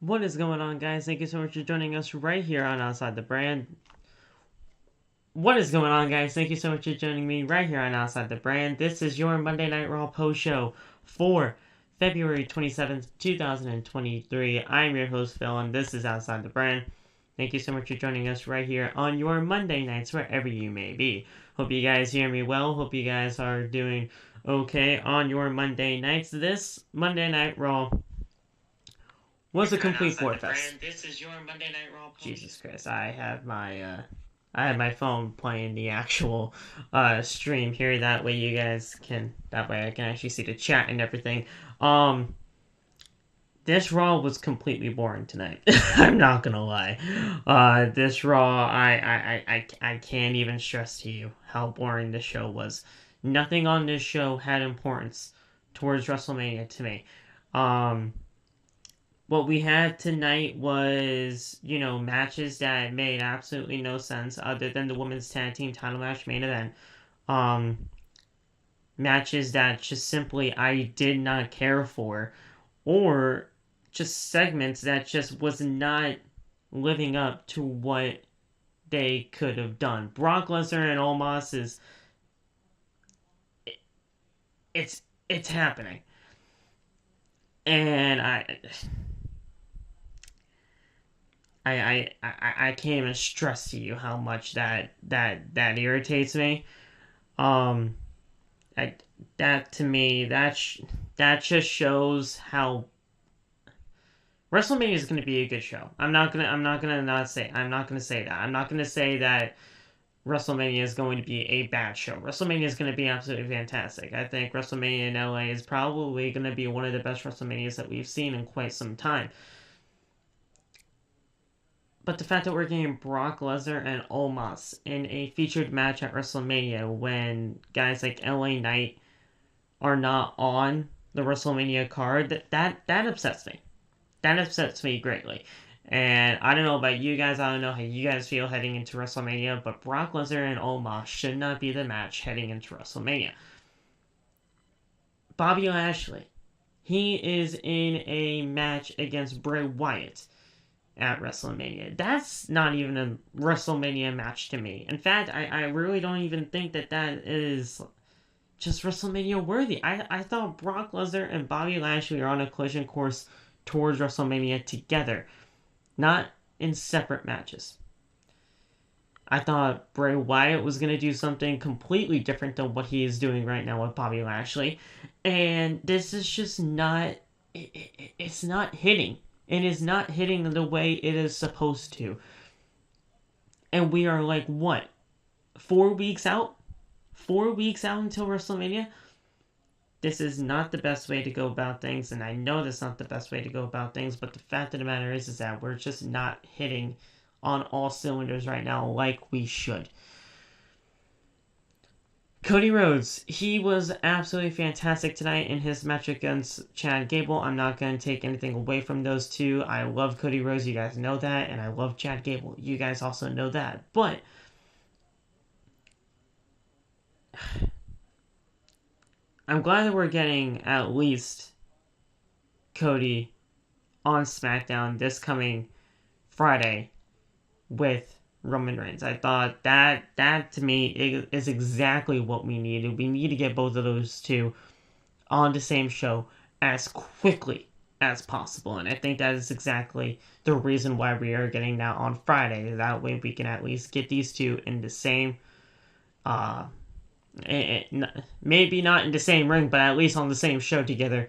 What is going on, guys? Thank you so much for joining us right here on Outside the Brand. What is going on, guys? Thank you so much for joining me right here on Outside the Brand. This is your Monday Night Raw post show for February 27th, 2023. I'm your host, Phil, and this is Outside the Brand. Thank you so much for joining us right here on your Monday nights, wherever you may be. Hope you guys hear me well. Hope you guys are doing okay on your Monday nights. This Monday Night Raw was a complete fest. This is your Monday Night Raw. Jesus Christ! I have my phone playing the actual stream here. That way you guys can. That way I can actually see the chat and everything. This Raw was completely boring tonight. I'm not gonna lie. This Raw, I can't even stress to you how boring this show was. Nothing on this show had importance towards WrestleMania to me. What we had tonight was, matches that made absolutely no sense other than the women's tag team title match main event. Matches that just simply I did not care for, or just segments that just was not living up to what they could have done. Brock Lesnar and Omos it's happening. And I can't even stress to you how much that irritates me. That to me, that just shows how WrestleMania is going to be a good show. I'm not gonna say that. I'm not gonna say that WrestleMania is going to be a bad show. WrestleMania is going to be absolutely fantastic. I think WrestleMania in LA is probably going to be one of the best WrestleManias that we've seen in quite some time. But the fact that we're getting Brock Lesnar and Omos in a featured match at WrestleMania when guys like LA Knight are not on the WrestleMania card, that upsets me. That upsets me greatly. And I don't know about you guys, I don't know how you guys feel heading into WrestleMania, but Brock Lesnar and Omos should not be the match heading into WrestleMania. Bobby Lashley, he is in a match against Bray Wyatt at WrestleMania. That's not even a WrestleMania match to me. In fact, I really don't even think that is just WrestleMania worthy. I thought Brock Lesnar and Bobby Lashley are on a collision course towards WrestleMania together, not in separate matches. I thought Bray Wyatt was going to do something completely different than what he is doing right now with Bobby Lashley, and this is just not, it's not hitting. It is not hitting the way it is supposed to. And we are like, what? 4 weeks out? 4 weeks out until WrestleMania? This is not the best way to go about things, and I know that's not the best way to go about things, but the fact of the matter is that we're just not hitting on all cylinders right now like we should. Cody Rhodes, he was absolutely fantastic tonight in his match against Chad Gable. I'm not going to take anything away from those two. I love Cody Rhodes, you guys know that, and I love Chad Gable. You guys also know that. But I'm glad that we're getting at least Cody on SmackDown this coming Friday with Roman Reigns. I thought that to me is exactly what we needed. We need to get both of those two on the same show as quickly as possible. And I think that is exactly the reason why we are getting that on Friday. That way we can at least get these two in the same, maybe not in the same ring, but at least on the same show together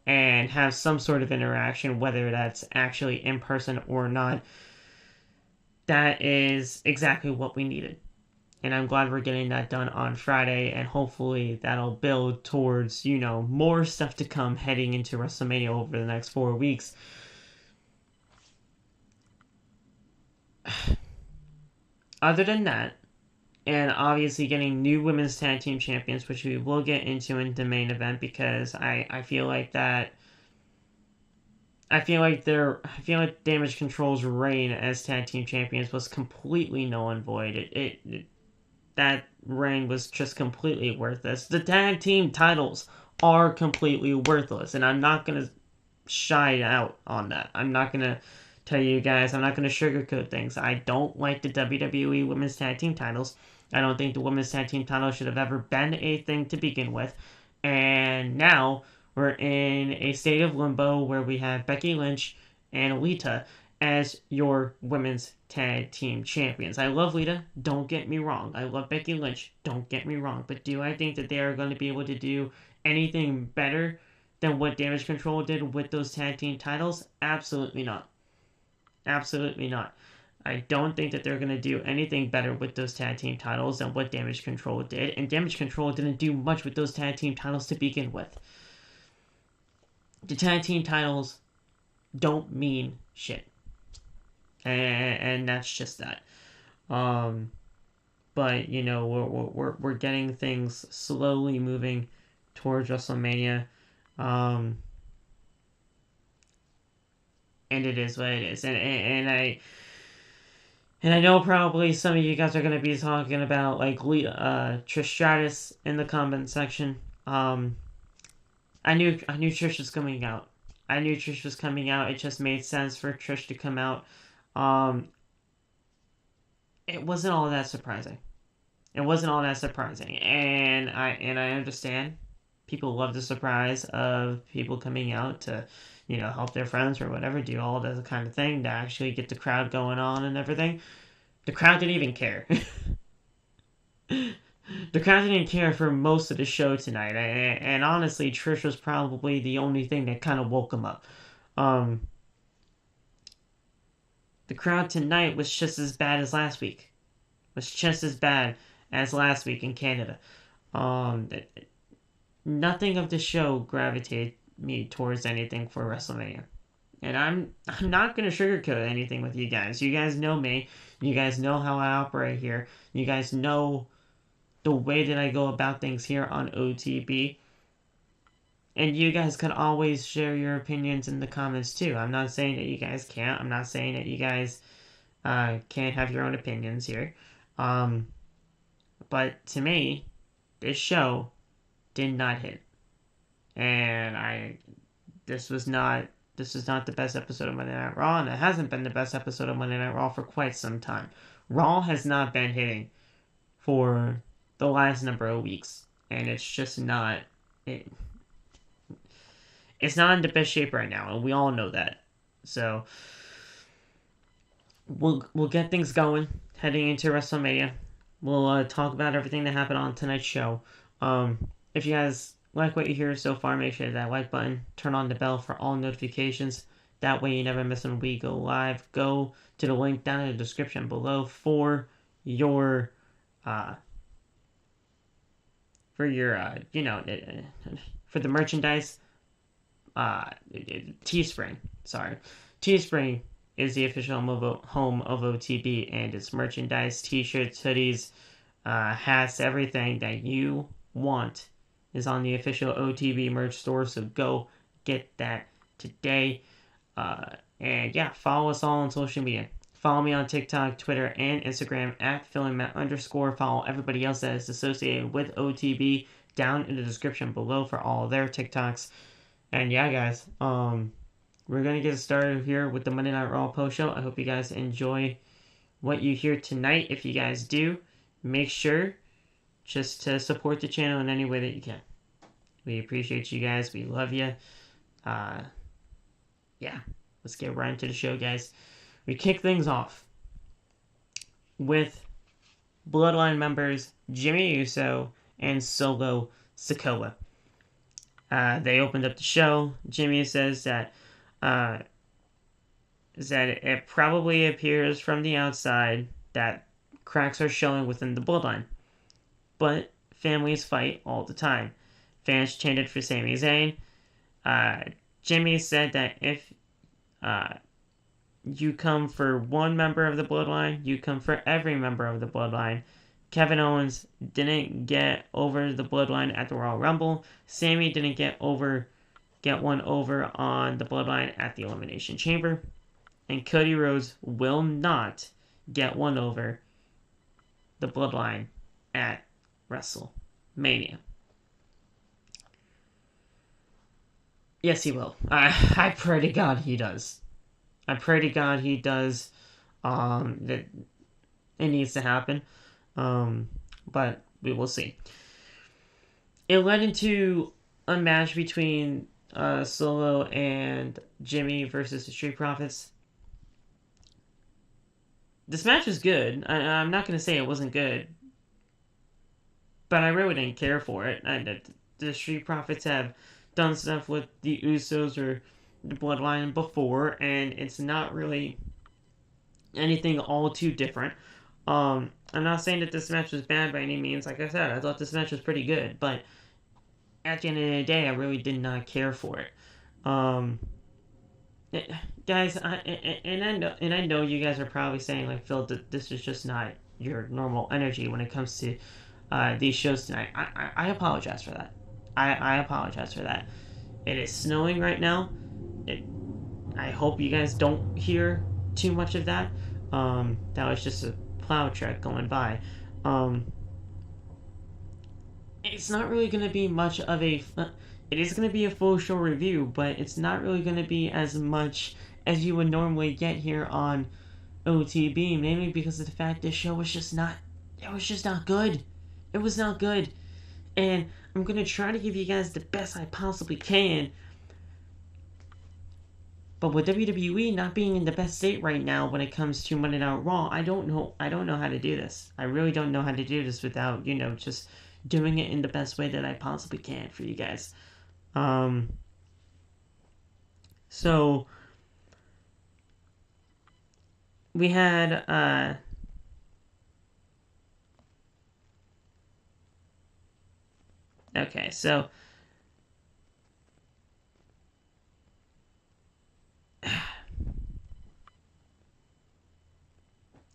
and have some sort of interaction, whether that's actually in person or not. That is exactly what we needed. And I'm glad we're getting that done on Friday, and hopefully that'll build towards, more stuff to come heading into WrestleMania over the next 4 weeks. Other than that, and obviously getting new women's tag team champions, which we will get into in the main event, because I feel like that I feel like Damage Control's reign as tag team champions was completely null and void. That reign was just completely worthless. The tag team titles are completely worthless, and I'm not gonna shy out on that. I'm not going to tell you guys, I'm not going to sugarcoat things. I don't like the WWE Women's Tag Team titles. I don't think the Women's Tag Team title should have ever been a thing to begin with. And now we're in a state of limbo where we have Becky Lynch and Lita as your Women's Tag Team Champions. I love Lita, don't get me wrong. I love Becky Lynch, don't get me wrong. But do I think that they are going to be able to do anything better than what Damage Control did with those tag team titles? Absolutely not. Absolutely not. I don't think that they're going to do anything better with those tag team titles than what Damage Control did. And Damage Control didn't do much with those tag team titles to begin with. The tag team titles don't mean shit. And that's just that. But, you know, we're getting things slowly moving towards WrestleMania. And it is what it is. And I know probably some of you guys are going to be talking about, like, Trish Stratus in the comment section. I knew Trish was coming out. I knew Trish was coming out. It just made sense for Trish to come out. It wasn't all that surprising. It wasn't all that surprising. And I understand. People love the surprise of people coming out to, you know, help their friends or whatever, do all that kind of thing to actually get the crowd going on and everything. The crowd didn't even care. The crowd didn't care for most of the show tonight. And honestly, Trish was probably the only thing that kind of woke them up. The crowd tonight was just as bad as last week. Was just as bad as last week in Canada. Nothing of the show gravitated me towards anything for WrestleMania. And I'm not going to sugarcoat anything with you guys. You guys know me. You guys know how I operate here. You guys know the way that I go about things here on OTB. And you guys can always share your opinions in the comments too. I'm not saying that you guys can't. I'm not saying that you guys can't have your own opinions here. But to me, this show did not hit. And this was not the best episode of Monday Night Raw, and it hasn't been the best episode of Monday Night Raw for quite some time. Raw has not been hitting for the last number of weeks, and it's just not. It's not in the best shape right now, and we all know that. So we'll get things going heading into WrestleMania. We'll talk about everything that happened on tonight's show. If you guys like what you hear so far, make sure to hit that like button, turn on the bell for all notifications. That way you never miss when we go live. Go to the link down in the description below for your for the merchandise. Teespring. Sorry. Teespring is the official home of OTB and its merchandise, t-shirts, hoodies, hats, everything that you want is on the official OTB merch store, so go get that today. And yeah, follow us all on social media. Follow me on TikTok, Twitter, and Instagram at @PhillyMatt_. Follow everybody else that is associated with OTB down in the description below for all their TikToks. And yeah, guys, we're going to get started here with the Monday Night Raw post show. I hope you guys enjoy what you hear tonight. If you guys do, make sure just to support the channel in any way that you can. We appreciate you guys. We love you. Yeah, let's get right into the show, guys. We kick things off with Bloodline members Jimmy Uso and Solo Sikoa. They opened up the show. Jimmy says that it probably appears from the outside that cracks are showing within the Bloodline. But families fight all the time. Fans chanted for Sami Zayn. Jimmy said that if you come for one member of the Bloodline, you come for every member of the Bloodline. Kevin Owens didn't get over the Bloodline at the Royal Rumble. Sami didn't get one over on the Bloodline at the Elimination Chamber. And Cody Rhodes will not get one over the Bloodline at WrestleMania. Yes, he will. I pray to God he does. I pray to God he does. That it needs to happen. But we will see. It led into a match between Solo and Jimmy versus the Street Profits. This match was good. I'm not going to say it wasn't good, but I really didn't care for it. The Street Profits have done stuff with the Usos or the Bloodline before, and it's not really anything all too different. I'm not saying that this match was bad by any means. Like I said, I thought this match was pretty good, but at the end of the day, I really did not care for it. Guys, I know you guys are probably saying like, Phil, this is just not your normal energy when it comes to these shows tonight. I apologize for that. I apologize for that. It is snowing right now. I hope you guys don't hear too much of that. That was just a plow truck going by. It's not really going to be much of a... It is going to be a full show review, but it's not really going to be as much as you would normally get here on OTB, mainly because of the fact this show was just not... It was just not good. It was not good. And I'm going to try to give you guys the best I possibly can. But with WWE not being in the best state right now when it comes to Monday Night Raw, I don't know how to do this. I really don't know how to do this without, just doing it in the best way that I possibly can for you guys. So we had okay, so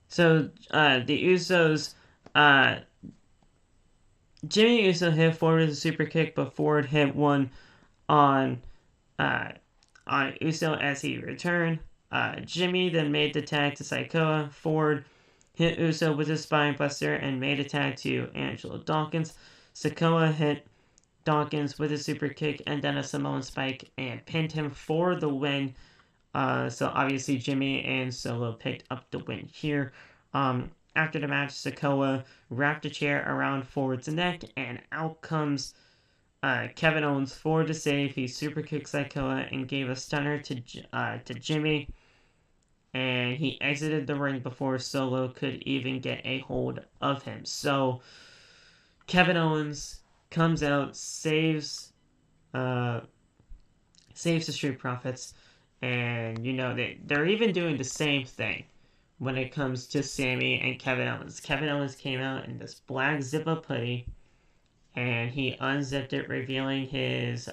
the Usos, Jimmy Uso hit forward with a super kick, but Ford hit one on Uso as he returned. Jimmy then made the tag to Sikoa. Ford hit Uso with a spine buster and made a tag to Angelo Dawkins. Sikoa hit Dawkins with a super kick and then a Samoan spike and pinned him for the win. So obviously Jimmy and Solo picked up the win here. After the match, Sikoa wrapped a chair around Ford's neck, and out comes Kevin Owens for the save. He super kicked Sikoa and gave a stunner to Jimmy, and he exited the ring before Solo could even get a hold of him. So Kevin Owens comes out, saves the Street Profits, and they're even doing the same thing when it comes to Sami and Kevin Owens. Kevin Owens came out in this black zip-up hoodie, and he unzipped it, revealing his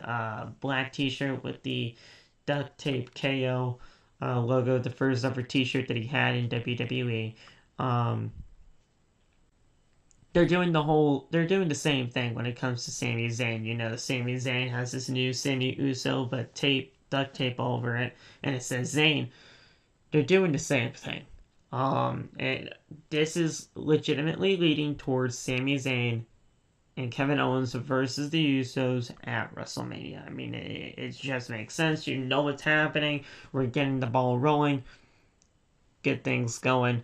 black t-shirt with the duct tape KO logo, the first ever t-shirt that he had in WWE. They're doing the same thing when it comes to Sami Zayn. Sami Zayn has this new Sami Uso, but duct tape all over it, and it says Zayn. They're doing the same thing. And this is legitimately leading towards Sami Zayn and Kevin Owens versus the Usos at WrestleMania. I mean, it just makes sense. You know what's happening. We're getting the ball rolling. Get things going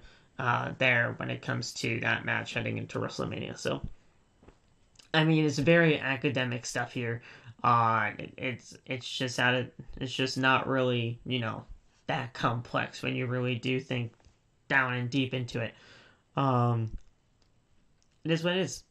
there when it comes to that match heading into WrestleMania. So, I mean, it's very academic stuff here. It's just not really, that complex when you really do think down and deep into it. It is what it is.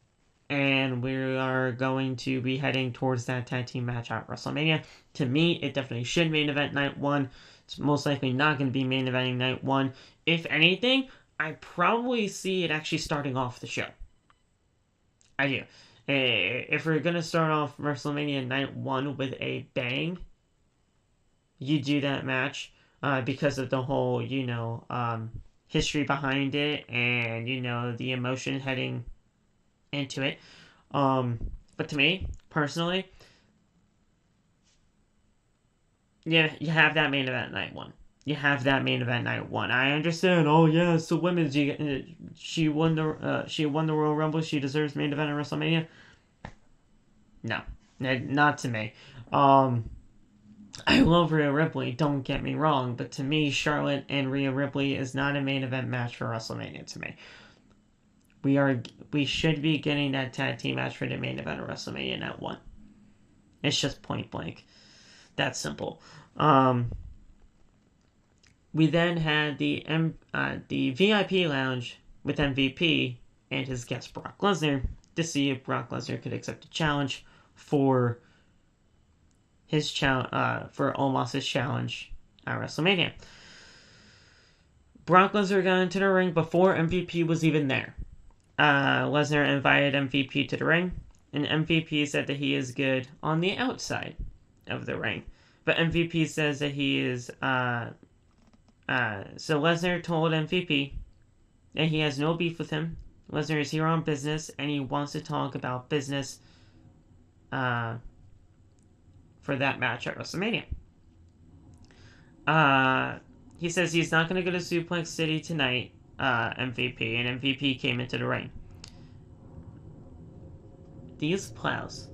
And we are going to be heading towards that tag team match at WrestleMania. To me, it definitely should main event night one. It's most likely not going to be main eventing night one. If anything, I probably see it actually starting off the show. I do. If we're going to start off WrestleMania night one with a bang, you do that match because of the whole, history behind it and, the emotion heading into it. But to me, personally, yeah, you have that main event night one. You have that main event night one. I understand. Oh yeah, it's the women's. She won the Royal Rumble. She deserves main event at WrestleMania. No, not to me. I love Rhea Ripley, don't get me wrong, but to me, Charlotte and Rhea Ripley is not a main event match for WrestleMania to me. We should be getting that tag team match for the main event of WrestleMania, not one. It's just point blank. That's simple. We then had the VIP lounge with MVP and his guest Brock Lesnar to see if Brock Lesnar could accept a challenge for his for Omos' challenge at WrestleMania. Brock Lesnar got into the ring before MVP was even there. Lesnar invited MVP to the ring, and MVP said that he is good on the outside of the ring. But MVP says that he is... so Lesnar told MVP that he has no beef with him. Lesnar is here on business, and he wants to talk about business for that match at WrestleMania. He says he's not going to go to Suplex City tonight, MVP, and MVP came into the ring. These plows.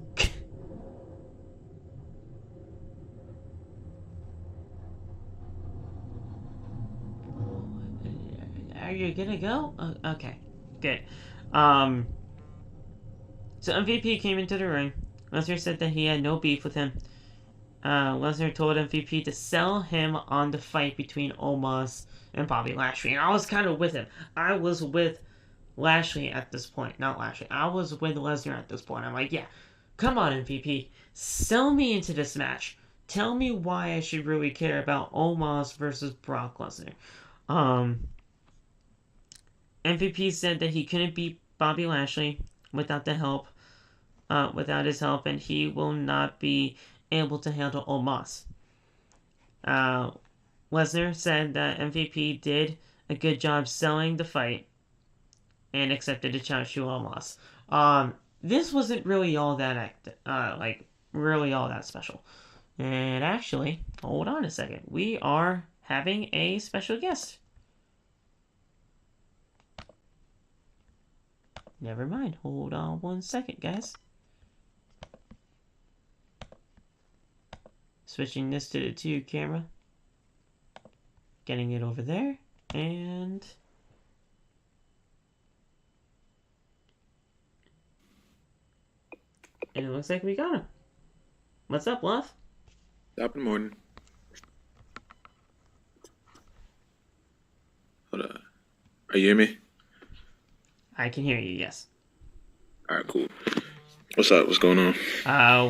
Are you gonna go? Okay, good. So MVP came into the ring. Lesnar said that he had no beef with him. Lesnar told MVP to sell him on the fight between Omos and Bobby Lashley. And I was kind of with him. I was with Lashley at this point. Not Lashley. I was with Lesnar at this point. I'm like, yeah, come on, MVP. Sell me into this match. Tell me why I should really care about Omos versus Brock Lesnar. MVP said that he couldn't beat Bobby Lashley without his help, and he will not be able to handle Omos. Lesnar said that MVP did a good job selling the fight and accepted a challenge to Omos. This wasn't really all that really all that special. And actually, hold on a second. We are having a special guest. Never mind. Hold on 1 second, guys. Switching this to the 2 camera. Getting it over there. And... it looks like we got him. What's up, love? Top of the morning. Hold on. Are you hear me? I can hear you, yes. All right, cool. What's up? What's going on?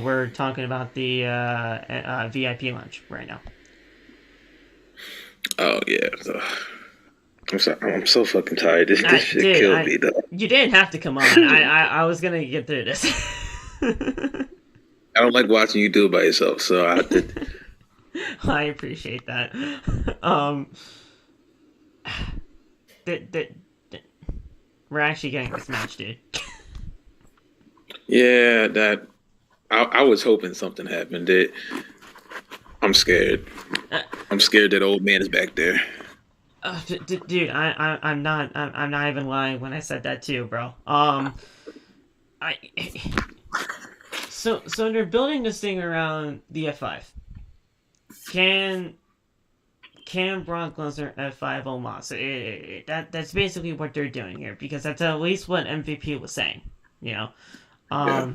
We're talking about the VIP lunch right now. Oh, yeah. I'm sorry. I'm so fucking tired. This shit killed me, though. You didn't have to come on. I was going to get through this. I don't like watching you do it by yourself, so I have to... I appreciate that. We're actually getting this match, dude. Yeah, that... I was hoping something happened. I'm scared. I'm scared that old man is back there. Dude, I'm not even lying when I said that too, bro. So they're building this thing around the F5. Can Brock Lesnar F5 Omos? That's basically what they're doing here, because that's at least what MVP was saying, you know. Yeah.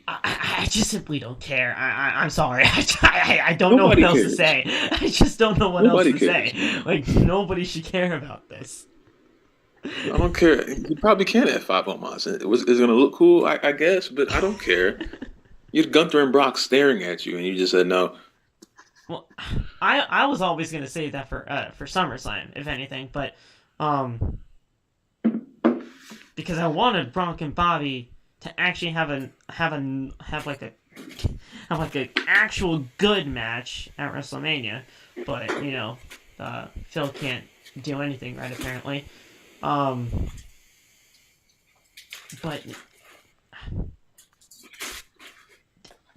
I just simply don't care. I'm sorry. I don't know what else to say. I just don't know what else to say. Like, nobody should care about this. I don't care. You probably can at 5 Omos. It's going to look cool, I guess, but I don't care. You had Gunther and Brock staring at you, and you just said no. Well, I was always going to say that for SummerSlam, if anything, but because I wanted Brock and Bobby to actually have an actual good match at WrestleMania, but you know, Phil can't do anything right apparently. But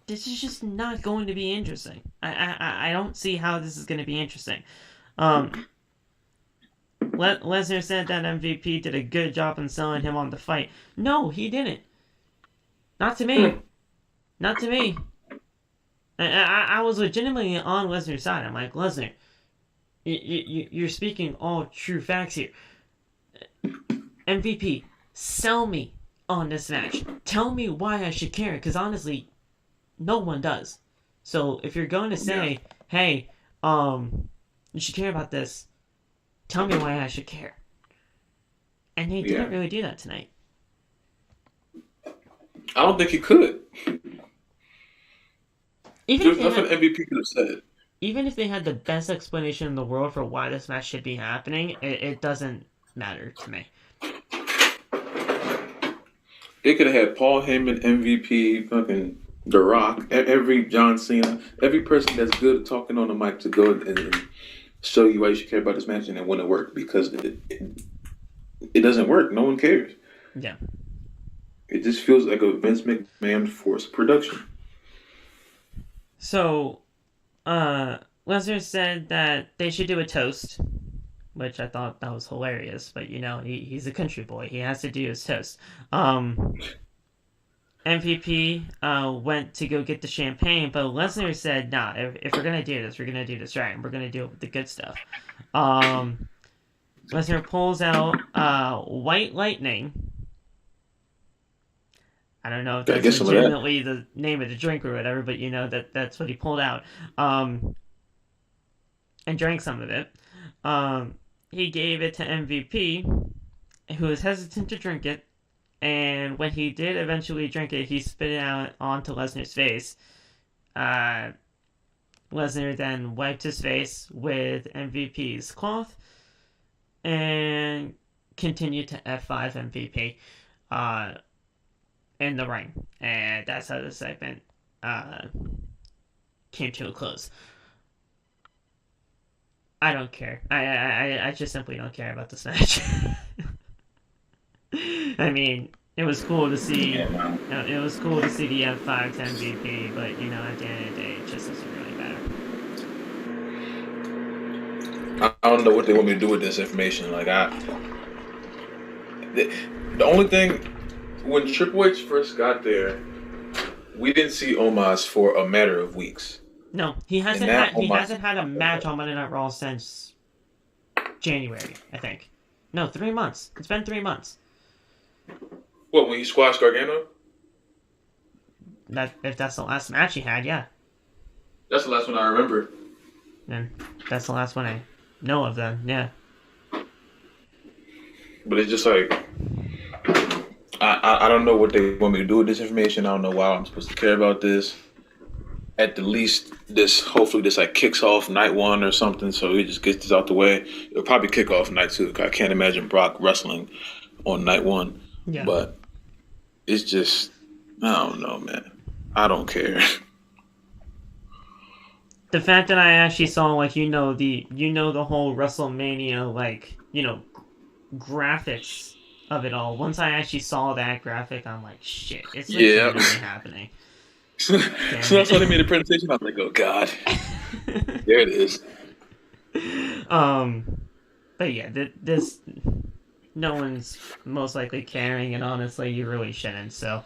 this is just not going to be interesting. I don't see how this is going to be interesting. Lesnar said that MVP did a good job in selling him on the fight. No, he didn't. Not to me. Not to me. I was legitimately on Lesnar's side. I'm like, Lesnar, you're speaking all true facts here. MVP, sell me on this match. Tell me why I should care, because honestly, no one does. So if you're going to say, hey, you should care about this, tell me why I should care. And he didn't really do that tonight. I don't think he could. There's nothing MVP could have said. Even if they had the best explanation in the world for why this match should be happening, it doesn't matter to me. They could have had Paul Heyman, MVP, fucking The Rock, every John Cena, every person that's good at talking on the mic to go and show you why you should care about this match, and it wouldn't work because it doesn't work. No one cares. Yeah. It just feels like a Vince McMahon forced production. So, Lesnar said that they should do a toast, which I thought that was hilarious, but he's a country boy. He has to do his toast. MVP went to go get the champagne, but Lesnar said, nah, if we're going to do this, we're going to do this right, and we're going to do it with the good stuff. Lesnar pulls out White Lightning. I don't know if that's legitimately the name of the drink or whatever, but that's what he pulled out. And drank some of it. He gave it to MVP, who was hesitant to drink it, and when he did eventually drink it, he spit it out onto Lesnar's face. Lesnar then wiped his face with MVP's cloth and continued to F5 MVP in the ring. And that's how the segment came to a close. I don't care. I just simply don't care about this match. I mean, it was cool to see. It was cool to see the F5 to MVP, but at the end of the day, it just doesn't really matter. I don't know what they want me to do with this information. Like the only thing, when Triple H first got there, we didn't see Omos for a matter of weeks. No, he hasn't had a match on Monday Night Raw since January, I think. No, 3 months. It's been 3 months. What, when he squashed Gargano? If that's the last match he had, yeah. That's the last one I remember. And that's the last one I know of them, yeah. But it's just like, I don't know what they want me to do with this information. I don't know why I'm supposed to care about this. At the least, hopefully this like kicks off night one or something, so he just gets this out the way. It'll probably kick off night two. I can't imagine Brock wrestling on night one. Yeah. But it's just, I don't know, man. I don't care. The fact that I actually saw the whole WrestleMania graphics of it all. Once I actually saw that graphic, I'm like, shit, it's legitimately happening. So that's why they made a presentation. I was like, oh god, there it is. But yeah, this no one's most likely caring, and honestly, you really shouldn't. So,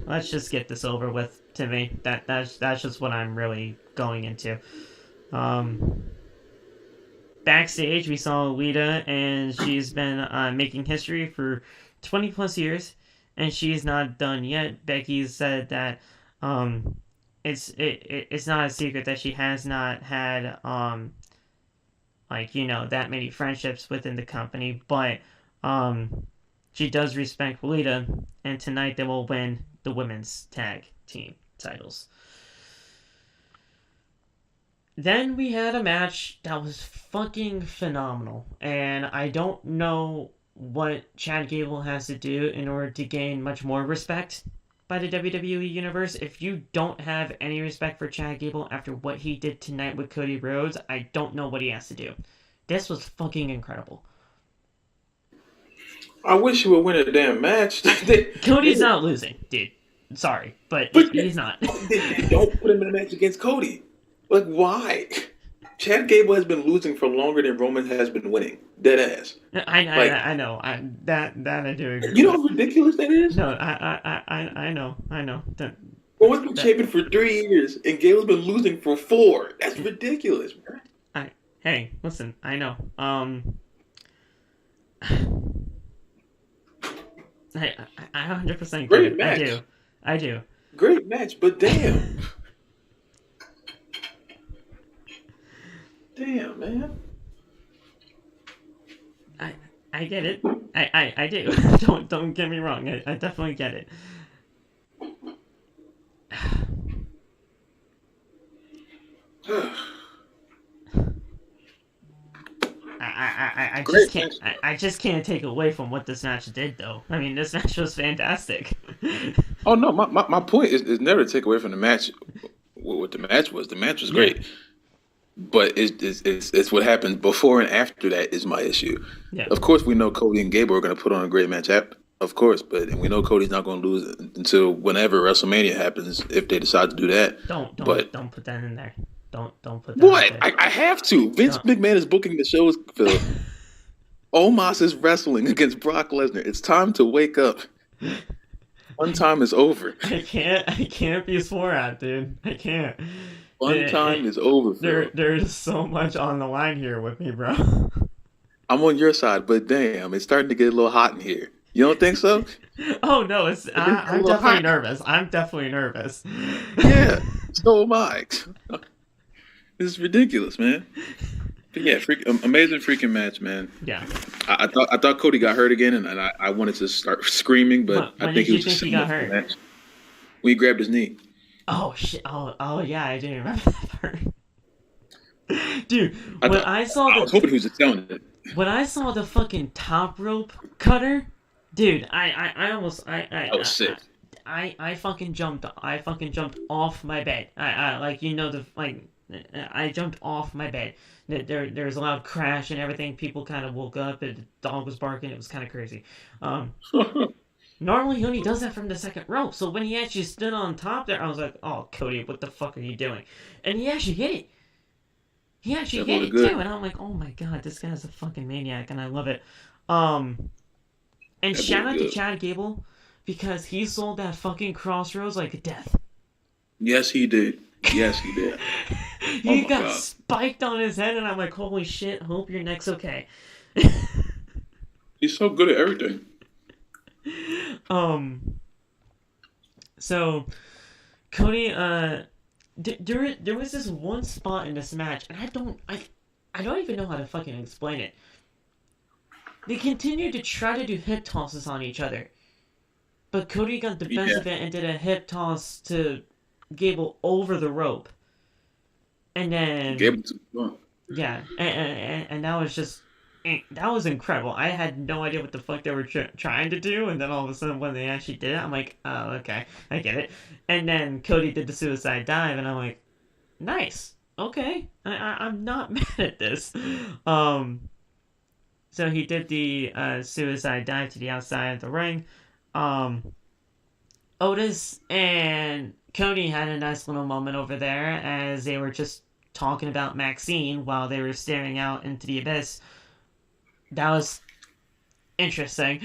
let's just get this over with. To me, that's just what I'm really going into. Backstage, we saw Lita, and she's been making history for 20 plus years. And she's not done yet. Becky said that it's not a secret that she has not had that many friendships within the company, but she does respect Lita, and tonight they will win the women's tag team titles. Then we had a match that was fucking phenomenal, and I don't know what Chad Gable has to do in order to gain much more respect by the WWE Universe. If you don't have any respect for Chad Gable after what he did tonight with Cody Rhodes, I don't know what he has to do. This was fucking incredible. I wish he would win a damn match. Cody's not losing, dude. Sorry, but he's not. Don't put him in a match against Cody. Like, why? Chad Gable has been losing for longer than Roman has been winning. Dead ass. I know. That I do agree You know with. how ridiculous that is? No, I know. Roman's been champion for 3 years, and Gable's been losing for 4. That's ridiculous, bro. Hey, listen, I know. I 100% Great get it. match. I do. Great match, but damn. Damn, man. I get it. I do. Don't get me wrong. I definitely get it. I just can't take away from what this match did, though. I mean, this match was fantastic. Oh no, my point is never to take away from the match. What the match was. The match was great, but it's what happened before and after that is my issue. Yeah. Of course, we know Cody and Gable are going to put on a great match. Of course, and we know Cody's not going to lose until whenever WrestleMania happens if they decide to do that. Don't put that in there. Don't put that. What? I have to. Vince McMahon is booking the shows, Phil. Omos is wrestling against Brock Lesnar. It's time to wake up. One time is over. I can't be swore at, dude. I can't. One time is over, Phil. There's so much on the line here with me, bro. I'm on your side, but damn, it's starting to get a little hot in here. You don't think so? Oh no, I'm definitely nervous. I'm definitely nervous. Yeah, so am I. This is ridiculous, man. But yeah, amazing freaking match, man. Yeah. I thought Cody got hurt again, and I wanted to start screaming, but when I think did it was you think he got hurt? Match. When he grabbed his knee. Oh shit! Oh yeah, I do remember that part. Dude, I was hoping he was just telling it. When I saw the fucking top rope cutter, dude, I almost I was sick. I fucking jumped. I fucking jumped off my bed. I jumped off my bed. There was a loud crash and everything. People kind of woke up and the dog was barking. It was kind of crazy. Normally he only does that from the second rope. So when he actually stood on top there, I was like, "Oh, Cody, what the fuck are you doing?" And he actually hit it. He actually hit it too, and I'm like, "Oh my god, this guy's a fucking maniac," and I love it. And shout out to Chad Gable because he sold that fucking Crossroads like a death. Yes, he did. Yes, he did. He got spiked on his head, and I'm like, holy shit, hope your neck's okay. He's so good at everything. So, Cody, there was this one spot in this match, and I don't even know how to fucking explain it. They continued to try to do hip tosses on each other. But Cody got the best of it and did a hip toss to Gable over the rope. And then... Yeah, and that was just... That was incredible. I had no idea what the fuck they were trying to do, and then all of a sudden when they actually did it, I'm like, oh, okay, I get it. And then Cody did the suicide dive, and I'm like, nice, okay, I'm not mad at this. So he did the suicide dive to the outside of the ring. Otis and Cody had a nice little moment over there as they were just talking about Maxine while they were staring out into the abyss. That was interesting.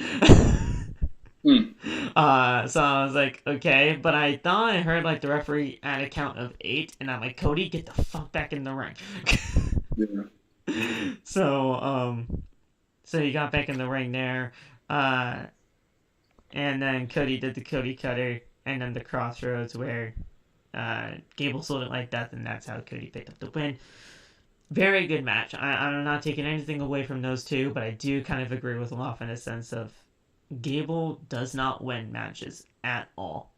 So I was like, okay, but I thought I heard like the referee at a count of 8, and I'm like, Cody, get the fuck back in the ring. Yeah. So he got back in the ring there, and then Cody did the Cody Cutter, and then the Crossroads where Gable sold it like death, and that's how Cody picked up the win. Very good match. I'm not taking anything away from those two, but I do kind of agree with Loff in a sense of Gable does not win matches at all.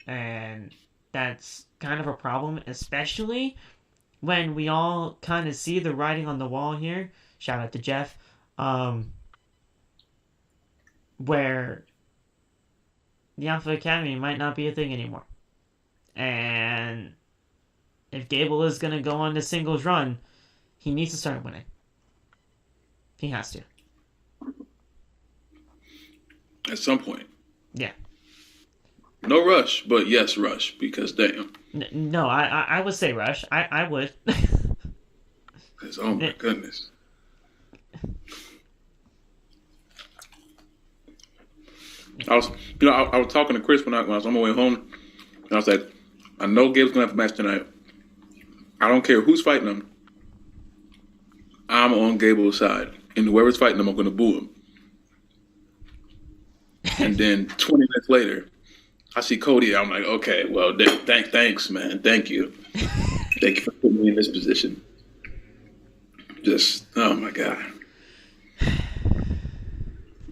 And that's kind of a problem, especially when we all kind of see the writing on the wall here. Shout out to Jeff. Where the Alpha Academy might not be a thing anymore. And if Gable is going to go on the singles run, he needs to start winning. He has to. At some point. Yeah. No rush, but yes, rush, because damn. No, I would say rush. I would. 'Cause, oh my goodness. I was talking to Chris when I was on my way home, and I was like, I know Gable's gonna have a match tonight. I don't care who's fighting him. I'm on Gable's side, and whoever's fighting him, I'm gonna boo him. And then 20 minutes later, I see Cody. I'm like, okay, well, thanks, man. Thank you. Thank you for putting me in this position. Just, oh my God.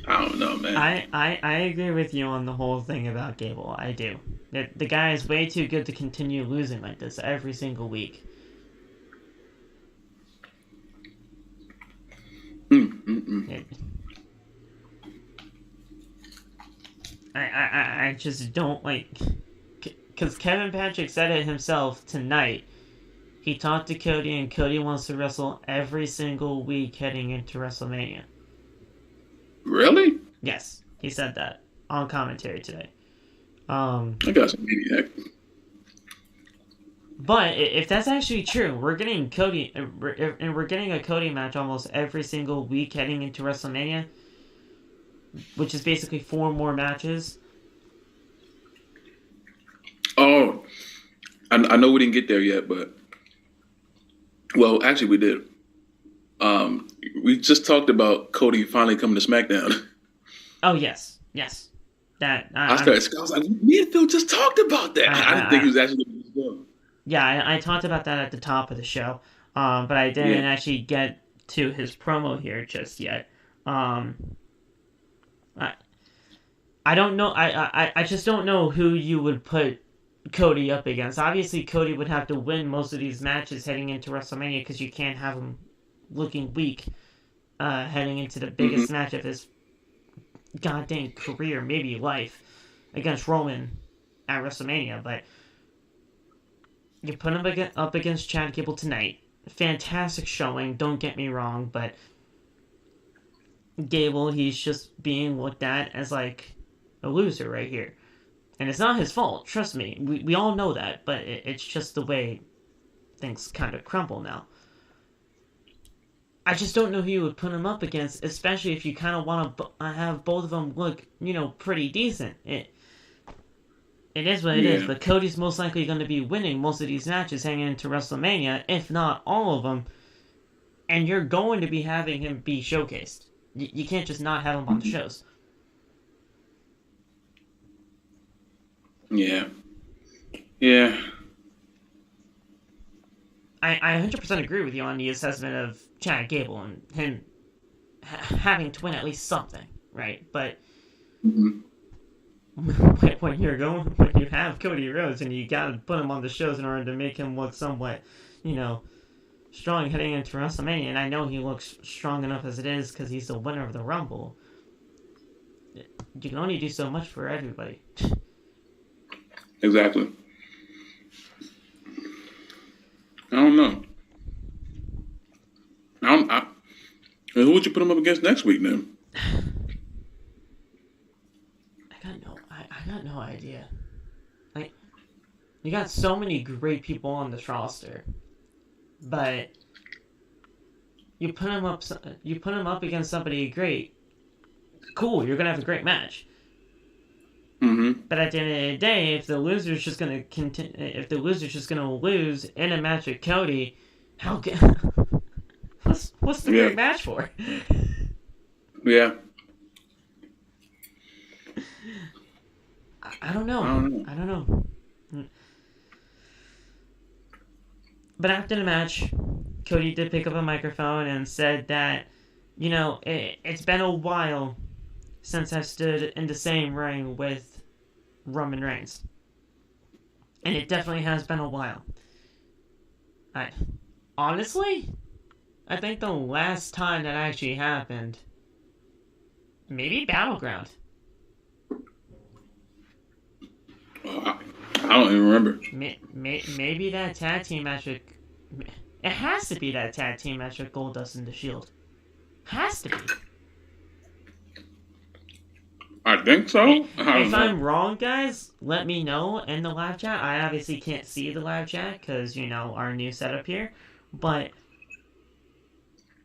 I don't know, man. I agree with you on the whole thing about Gable. I do. The guy is way too good to continue losing like this every single week. I just don't like... Because Kevin Patrick said it himself tonight. He talked to Cody, and Cody wants to wrestle every single week heading into WrestleMania. Really? Yes, he said that on commentary today. I got some maniac. But if that's actually true, we're getting Cody, and we're getting a Cody match almost every single week heading into WrestleMania, which is basically 4 more matches. Oh, I know we didn't get there yet, but well, actually we did. We just talked about Cody finally coming to SmackDown. Oh yes. That I was like, me and Phil just talked about that. I didn't think he was actually going to go. Yeah, I talked about that at the top of the show, but I didn't actually get to his promo here just yet. I don't know. I just don't know who you would put Cody up against. Obviously, Cody would have to win most of these matches heading into WrestleMania because you can't have him looking weak heading into the biggest match of his goddamn career, maybe life, against Roman at WrestleMania. But you put him up against Chad Gable tonight. Fantastic showing, don't get me wrong, but Gable, he's just being looked at as like a loser right here. And it's not his fault, trust me. We all know that, but it's just the way things kind of crumble now. I just don't know who you would put him up against, especially if you kind of want to have both of them look, pretty decent. It is what it is, but Cody's most likely going to be winning most of these matches hanging into WrestleMania, if not all of them, and you're going to be having him be showcased. You can't just not have him on the shows. Yeah. I 100% agree with you on the assessment of Chad Gable and him having to win at least something, right? But when you have Cody Rhodes and you gotta put him on the shows in order to make him look somewhat, strong heading into WrestleMania, and I know he looks strong enough as it is because he's the winner of the Rumble. You can only do so much for everybody. Exactly. I don't know. Who would you put him up against next week then? I got no idea. Like, you got so many great people on this roster, but you put him up against somebody great. Cool, you're gonna have a great match. But at the end of the day, if the loser's just gonna lose in a match with Cody, how can what's the great match for? Yeah. I don't know. But after the match, Cody did pick up a microphone and said that, it's been a while since I've stood in the same ring with Roman Reigns. And it definitely has been a while. Honestly, I think the last time that actually happened, maybe Battleground. I don't even remember. Maybe that tag team match with... It has to be that tag team match with Goldust and The Shield. Has to be. I think so. If I'm wrong, guys, let me know in the live chat. I obviously can't see the live chat because, our new setup here. But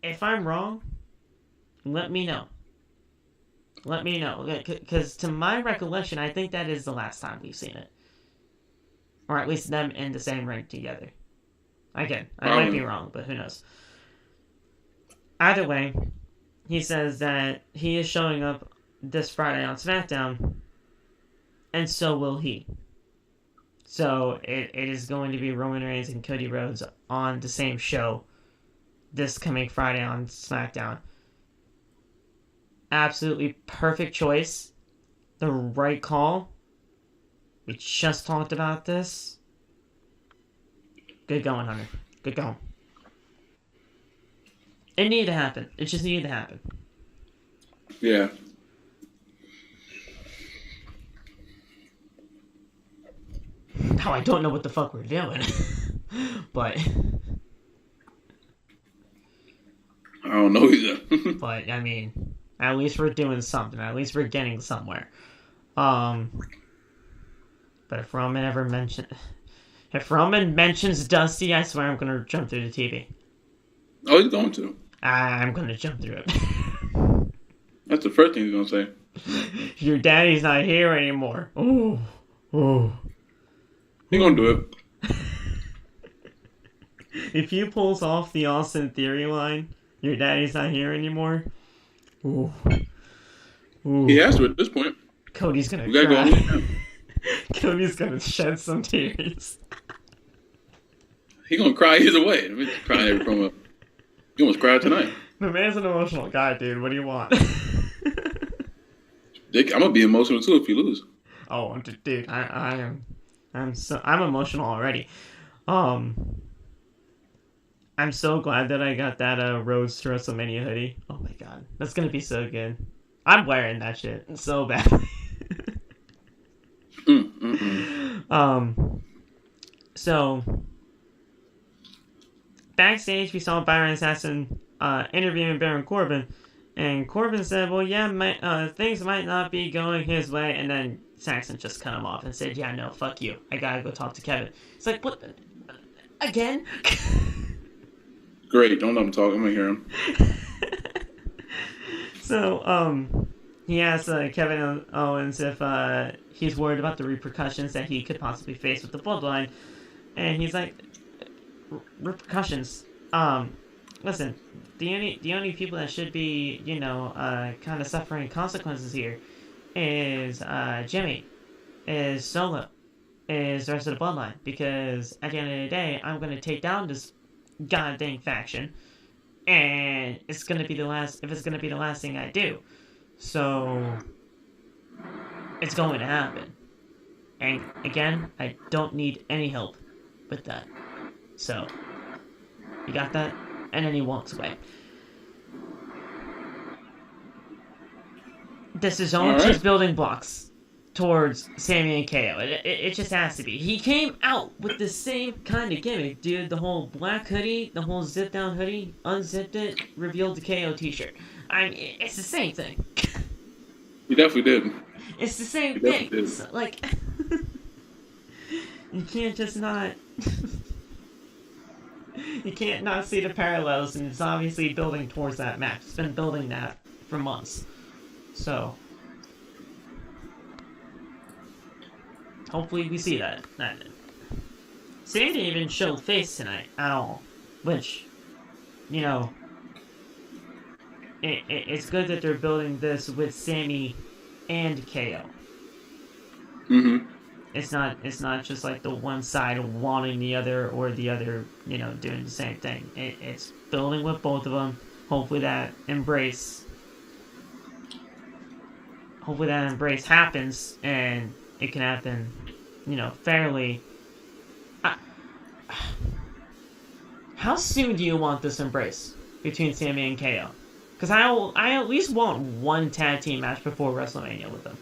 if I'm wrong, let me know. Let me know. Because to my recollection, I think that is the last time we've seen it. Or at least them in the same ring together. Again, I might be wrong, but who knows. Either way, he says that he is showing up this Friday on SmackDown, and so will he. So it is going to be Roman Reigns and Cody Rhodes on the same show this coming Friday on SmackDown. Absolutely perfect choice. The right call. We just talked about this. Good going, Hunter. Good going. It needed to happen. It just needed to happen. Yeah. Now I don't know what the fuck we're doing. But... I don't know either. But, I mean, at least we're doing something. At least we're getting somewhere. But if Roman ever mentions... If Roman mentions Dusty, I swear I'm going to jump through the TV. Oh, he's going to. I'm going to jump through it. That's the first thing he's going to say. Your daddy's not here anymore. Ooh. Ooh. He's going to do it. If he pulls off the Austin Theory line, your daddy's not here anymore. Ooh. Ooh. He has to at this point. Cody's going to cry. Go Cody's going to shed some tears. He's going to cry either way. I mean, he's crying every promo. He almost cried tonight. The man's an emotional guy, dude. What do you want? I'm going to be emotional too if you lose. Oh, dude, I am. I'm emotional already. I'm so glad that I got that Rhodes to WrestleMania hoodie. Oh my god, that's gonna be so good. I'm wearing that shit so badly. So backstage we saw Byron Saxton interviewing Baron Corbin, and Corbin said, "Well, yeah, things might not be going his way," and then Saxton just cut him off and said, "Yeah, no, fuck you. I gotta go talk to Kevin." It's like, what? Again? Great, don't let him talk. I'm gonna hear him. So, he asked Kevin Owens if he's worried about the repercussions that he could possibly face with the Bloodline, and he's like, repercussions. Listen, the only people that should be, kind of suffering consequences here is Jimmy, is Solo, is the rest of the Bloodline, because at the end of the day, I'm going to take down this goddamn faction, and it's going to be the last thing I do. So, it's going to happen. And again, I don't need any help with that. So, you got that? And then he walks away. This is all just building blocks towards Sami and KO. It just has to be. He came out with the same kind of gimmick, dude. The whole black hoodie, the whole zip down hoodie, unzipped it, revealed the KO t-shirt. I mean, it's the same thing. He definitely did. It's the same thing. It's like, you can't just not... You can't not see the parallels, and it's obviously building towards that match. It's been building that for months. So, hopefully we see that. Sami didn't even show face tonight at all, which, it's good that they're building this with Sami and KO. Mm-hmm. It's not just like the one side wanting the other or the other, doing the same thing. It's building with both of them. Hopefully that embrace happens, and it can happen, fairly. How soon do you want this embrace between Sami and KO? Because I at least want one tag team match before WrestleMania with them.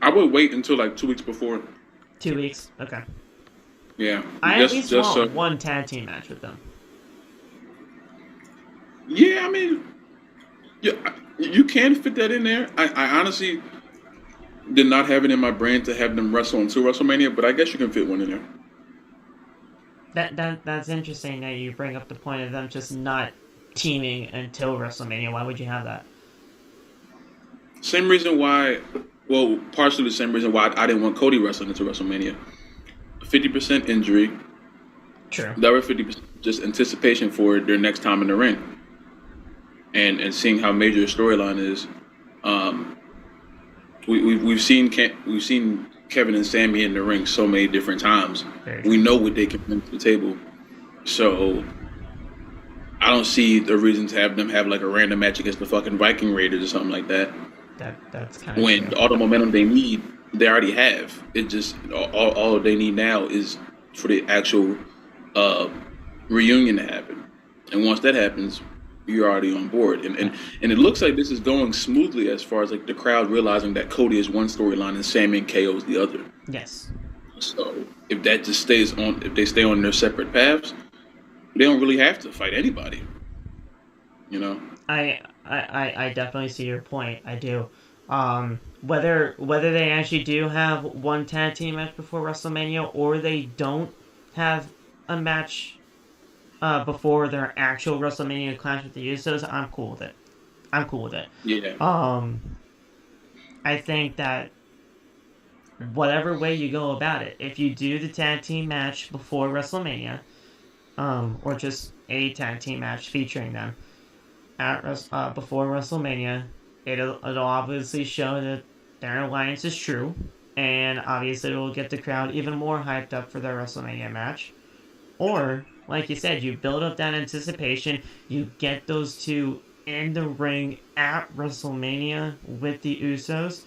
I would wait until like 2 weeks before. 2 weeks? Okay. Yeah. I at least want one tag team match with them. Yeah, I mean, yeah, you can fit that in there. I honestly did not have it in my brain to have them wrestle until WrestleMania, but I guess you can fit one in there. That's interesting that you bring up the point of them just not teaming until WrestleMania. Why would you have that? Same reason why. Well, partially the same reason why I didn't want Cody wrestling into WrestleMania. 50% injury. True. The other 50% just anticipation for their next time in the ring, and seeing how major the storyline is. We've seen Kevin and Sami in the ring so many different times. We know what they can bring to the table. So I don't see the reason to have them have like a random match against the fucking Viking Raiders or something like that. That's kind of when true. All the momentum they need, they already have. It just all they need now is for the actual reunion to happen. And once that happens, you're already on board. And it looks like this is going smoothly as far as like the crowd realizing that Cody is one storyline and Sami and KO is the other. Yes. So if that just stays on, if they stay on their separate paths, they don't really have to fight anybody. You know? I definitely see your point. I do. Whether they actually do have one tag team match before WrestleMania or they don't have a match before their actual WrestleMania clash with the Usos, I'm cool with it. Yeah. I think that whatever way you go about it, if you do the tag team match before WrestleMania, or just a tag team match featuring them at before WrestleMania, it'll obviously show that their alliance is true, and obviously it'll get the crowd even more hyped up for their WrestleMania match. Or, like you said, you build up that anticipation, you get those two in the ring at WrestleMania with the Usos.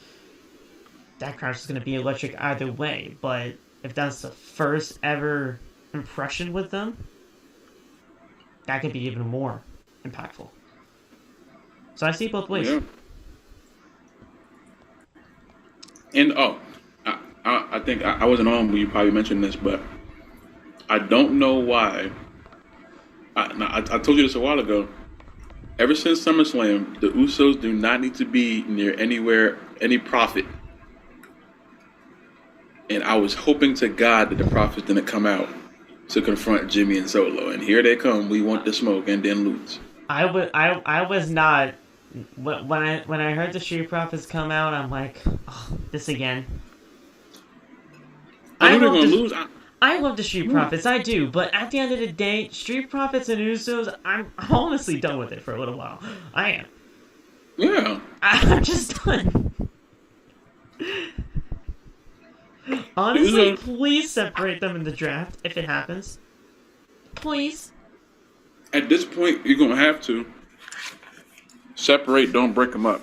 That crowd's just going to be electric either way, but if that's the first ever impression with them, that could be even more impactful. So I see both ways. Yeah. And I think I wasn't on when you probably mentioned this, but I don't know why. I told you this a while ago. Ever since SummerSlam, the Usos do not need to be near any Prophet. And I was hoping to God that the Prophet didn't come out to confront Jimmy and Solo. And here they come. We want the smoke, and then lose. I was not. When I heard the Street Profits come out, I'm like, oh, this again. I love the Street Profits, I do, but at the end of the day, Street Profits and Usos, I'm honestly done with it for a little while. I am. Yeah. I'm just done. Honestly, please separate them in the draft if it happens. Please. At this point, you're gonna have to separate. Don't break them up.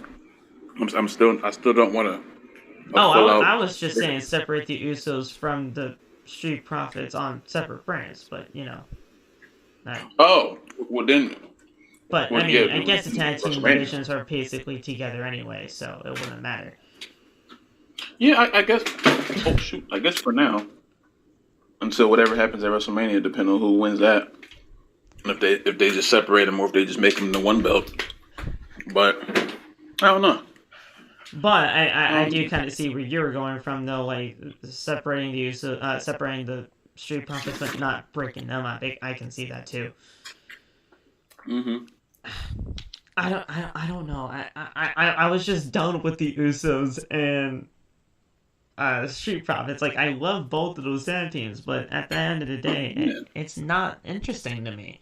I still don't want to. I was just saying separate the Usos from the Street Profits on separate brands, but you know. Oh, well then. But I mean, I guess the tag team divisions are basically together anyway, so it wouldn't matter. Yeah, I guess. Oh shoot! I guess for now, until whatever happens at WrestleMania, depending on who wins that, and if they just separate them or if they just make them the one belt. But I don't know. But I do kind of see where you're going from, though, like separating the Street Profits, but not breaking them up. I can see that too. Mm-hmm. I don't know. I was just done with the Usos and Street Profits. Like, I love both of those tag teams, but at the end of the day, it's not interesting to me.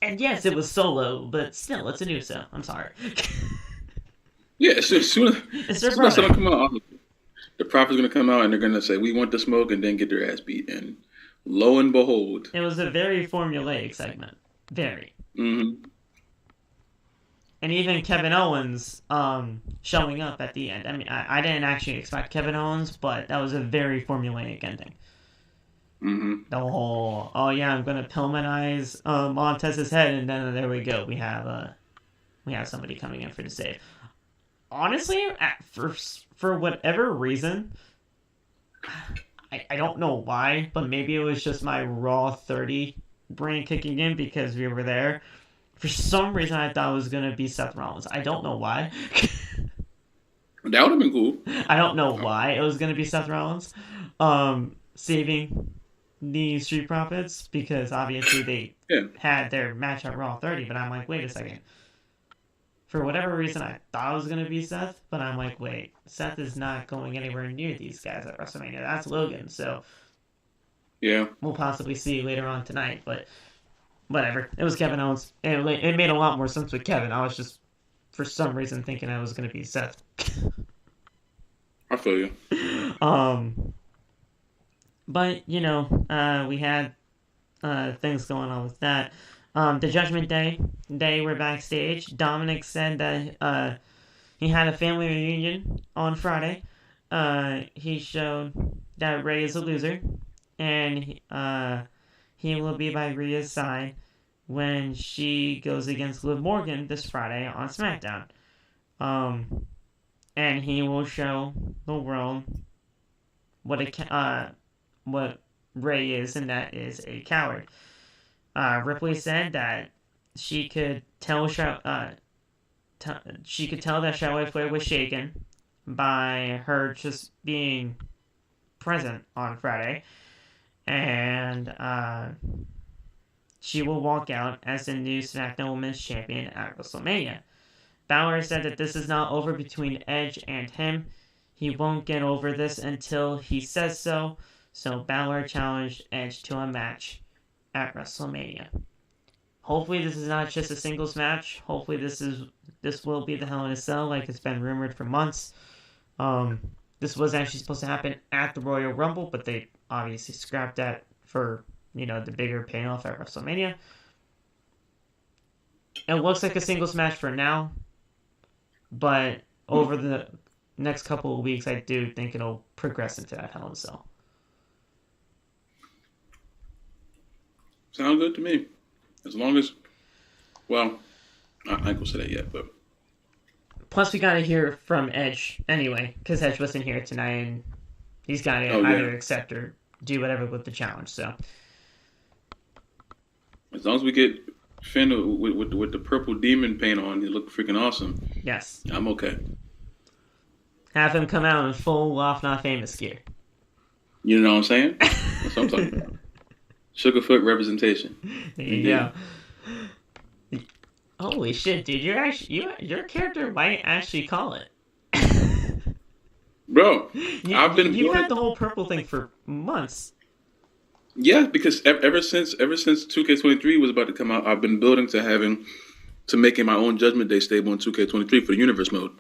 And yes, it was Solo, but still, it's an Uso. I'm sorry. Yeah, soon as that's gonna come out, the Prophet's gonna come out and they're gonna say, "We want the smoke," and then get their ass beat. And lo and behold, it was a very formulaic segment. Very. Mm-hmm. And even Kevin Owens showing up at the end. I mean, I didn't actually expect Kevin Owens, but that was a very formulaic ending. Mm-hmm. The whole, oh yeah, I'm gonna Pillmanize Montez's head, and then there we go. We have somebody coming in for the save. Honestly, at first, for whatever reason, I don't know why, but maybe it was just my Raw 30 brain kicking in because we were there. For some reason, I thought it was going to be Seth Rollins. I don't know why. That would have been cool. I don't know why it was going to be Seth Rollins saving the Street Profits because obviously they had their match at Raw 30, but I'm like, wait a second. For whatever reason, I thought it was going to be Seth, but I'm like, wait, Seth is not going anywhere near these guys at WrestleMania. That's Logan, so yeah, we'll possibly see later on tonight, but whatever. It was Kevin Owens. It made a lot more sense with Kevin. I was just, for some reason, thinking it was going to be Seth. I feel you. But, we had things going on with that. The Judgment Day, they were backstage. Dominic said that he had a family reunion on Friday. He showed that Rey is a loser, and he will be by Rhea's side when she goes against Liv Morgan this Friday on SmackDown. And he will show the world what Rey is, and that is a coward. Ripley said that she could tell that Charlotte Flair was shaken by her just being present on Friday, and she will walk out as the new SmackDown Women's Champion at WrestleMania. Balor said that this is not over between Edge and him. He won't get over this until he says so. So Balor challenged Edge to a match at WrestleMania. Hopefully this is not just a singles match. Hopefully this will be the Hell in a Cell like it's been rumored for months. This was actually supposed to happen at the Royal Rumble, but they obviously scrapped that for, the bigger payoff at WrestleMania. It looks like a singles match for now, but over the next couple of weeks, I do think it'll progress into that Hell in a Cell. Sounds good to me. As long as, well, I ain't gonna say that yet, but. Plus, we gotta hear from Edge anyway, because Edge wasn't here tonight, and he's gotta either accept or do whatever with the challenge, so. As long as we get Finn with the purple demon paint on, he look freaking awesome. Yes. I'm okay. Have him come out in full Loft Not Famous gear. You know what I'm saying? That's what I'm talking about. Sugarfoot representation. There you go. Holy shit, dude! Your character might actually call it. Bro, you had the whole purple thing for months. Yeah, because ever since 2K23 was about to come out, I've been building to making my own Judgment Day stable in 2K23 for the universe mode.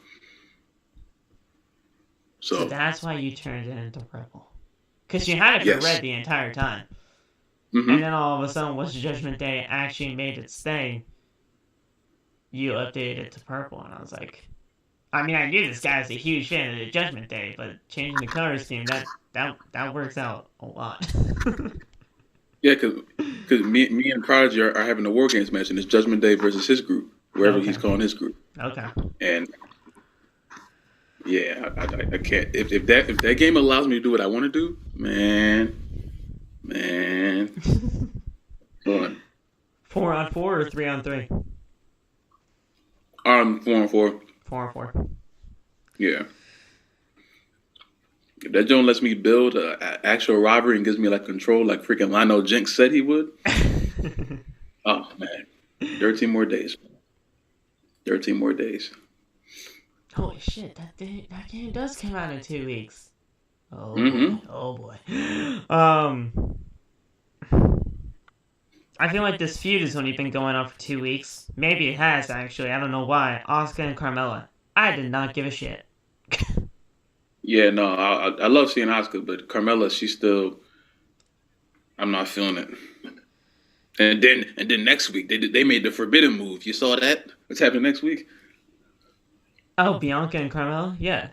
So that's why you turned it into purple. Because you had it for red the entire time. Mm-hmm. And then all of a sudden, once Judgment Day actually made its thing, you updated it to purple. And I was like, I mean, I knew this guy was a huge fan of the Judgment Day, but changing the color scheme, that works out a lot. Yeah, because me and Prodigy are having a War Games match, and it's Judgment Day versus his group, wherever he's calling his group. Okay. And yeah, I can't. If that game allows me to do what I want to do, man. Go on. 4-on-4 or 3-on-3? 4-on-4. 4-on-4. Yeah. If that joint lets me build an actual rivalry and gives me like control, like freaking Lionel Jenks said he would. Oh man, 13 more days. 13 more days. Holy shit! That game does come out in 2 weeks. Oh mm-hmm. Boy. Oh boy. I feel like this feud has only been going on for 2 weeks. Maybe it has actually. I don't know why. Asuka and Carmella. I did not give a shit. Yeah, no, I love seeing Asuka, but Carmella, she's still. I'm not feeling it. And then next week they made the forbidden move. You saw that? What's happening next week? Oh, Bianca and Carmella? Yeah.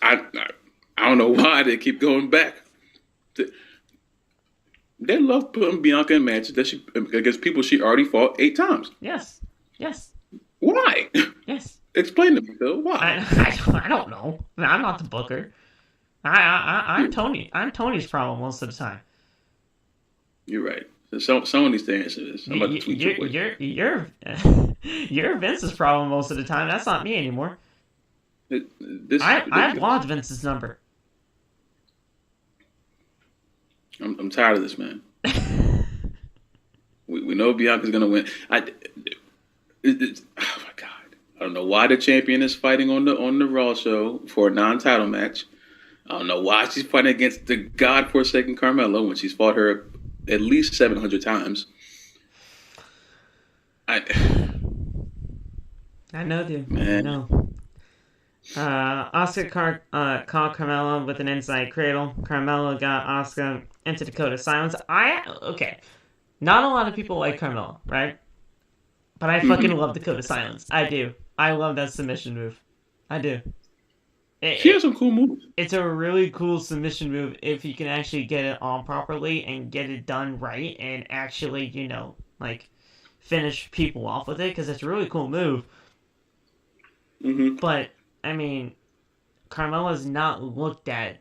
I don't know why they keep going back. They love putting Bianca in matches that she against people she already fought 8 times. Yes. Why? Yes. Explain to me, Phil. Why? I don't know. I'm not the booker. I'm Tony. I'm Tony's problem most of the time. You're right. Someone needs to answer this. I'm about to tweet you're Vince's problem most of the time. That's not me anymore. I blocked Vince's number. I'm tired of this, man. we know Bianca's gonna win. Oh my god! I don't know why the champion is fighting on the Raw show for a non-title match. I don't know why she's fighting against the godforsaken Carmella when she's fought her at least 700 times. I know, dude. Man. I know. Asuka caught Carmella with an inside cradle. Carmella got Asuka into Dakota Silence. Okay. Not a lot of people like Carmella, right? But I fucking love Dakota Silence. I do. I love that submission move. I do. She has some cool moves. It's a really cool submission move if you can actually get it on properly and get it done right and actually, finish people off with it, because it's a really cool move. Mm-hmm. But, I mean, Carmella's not looked at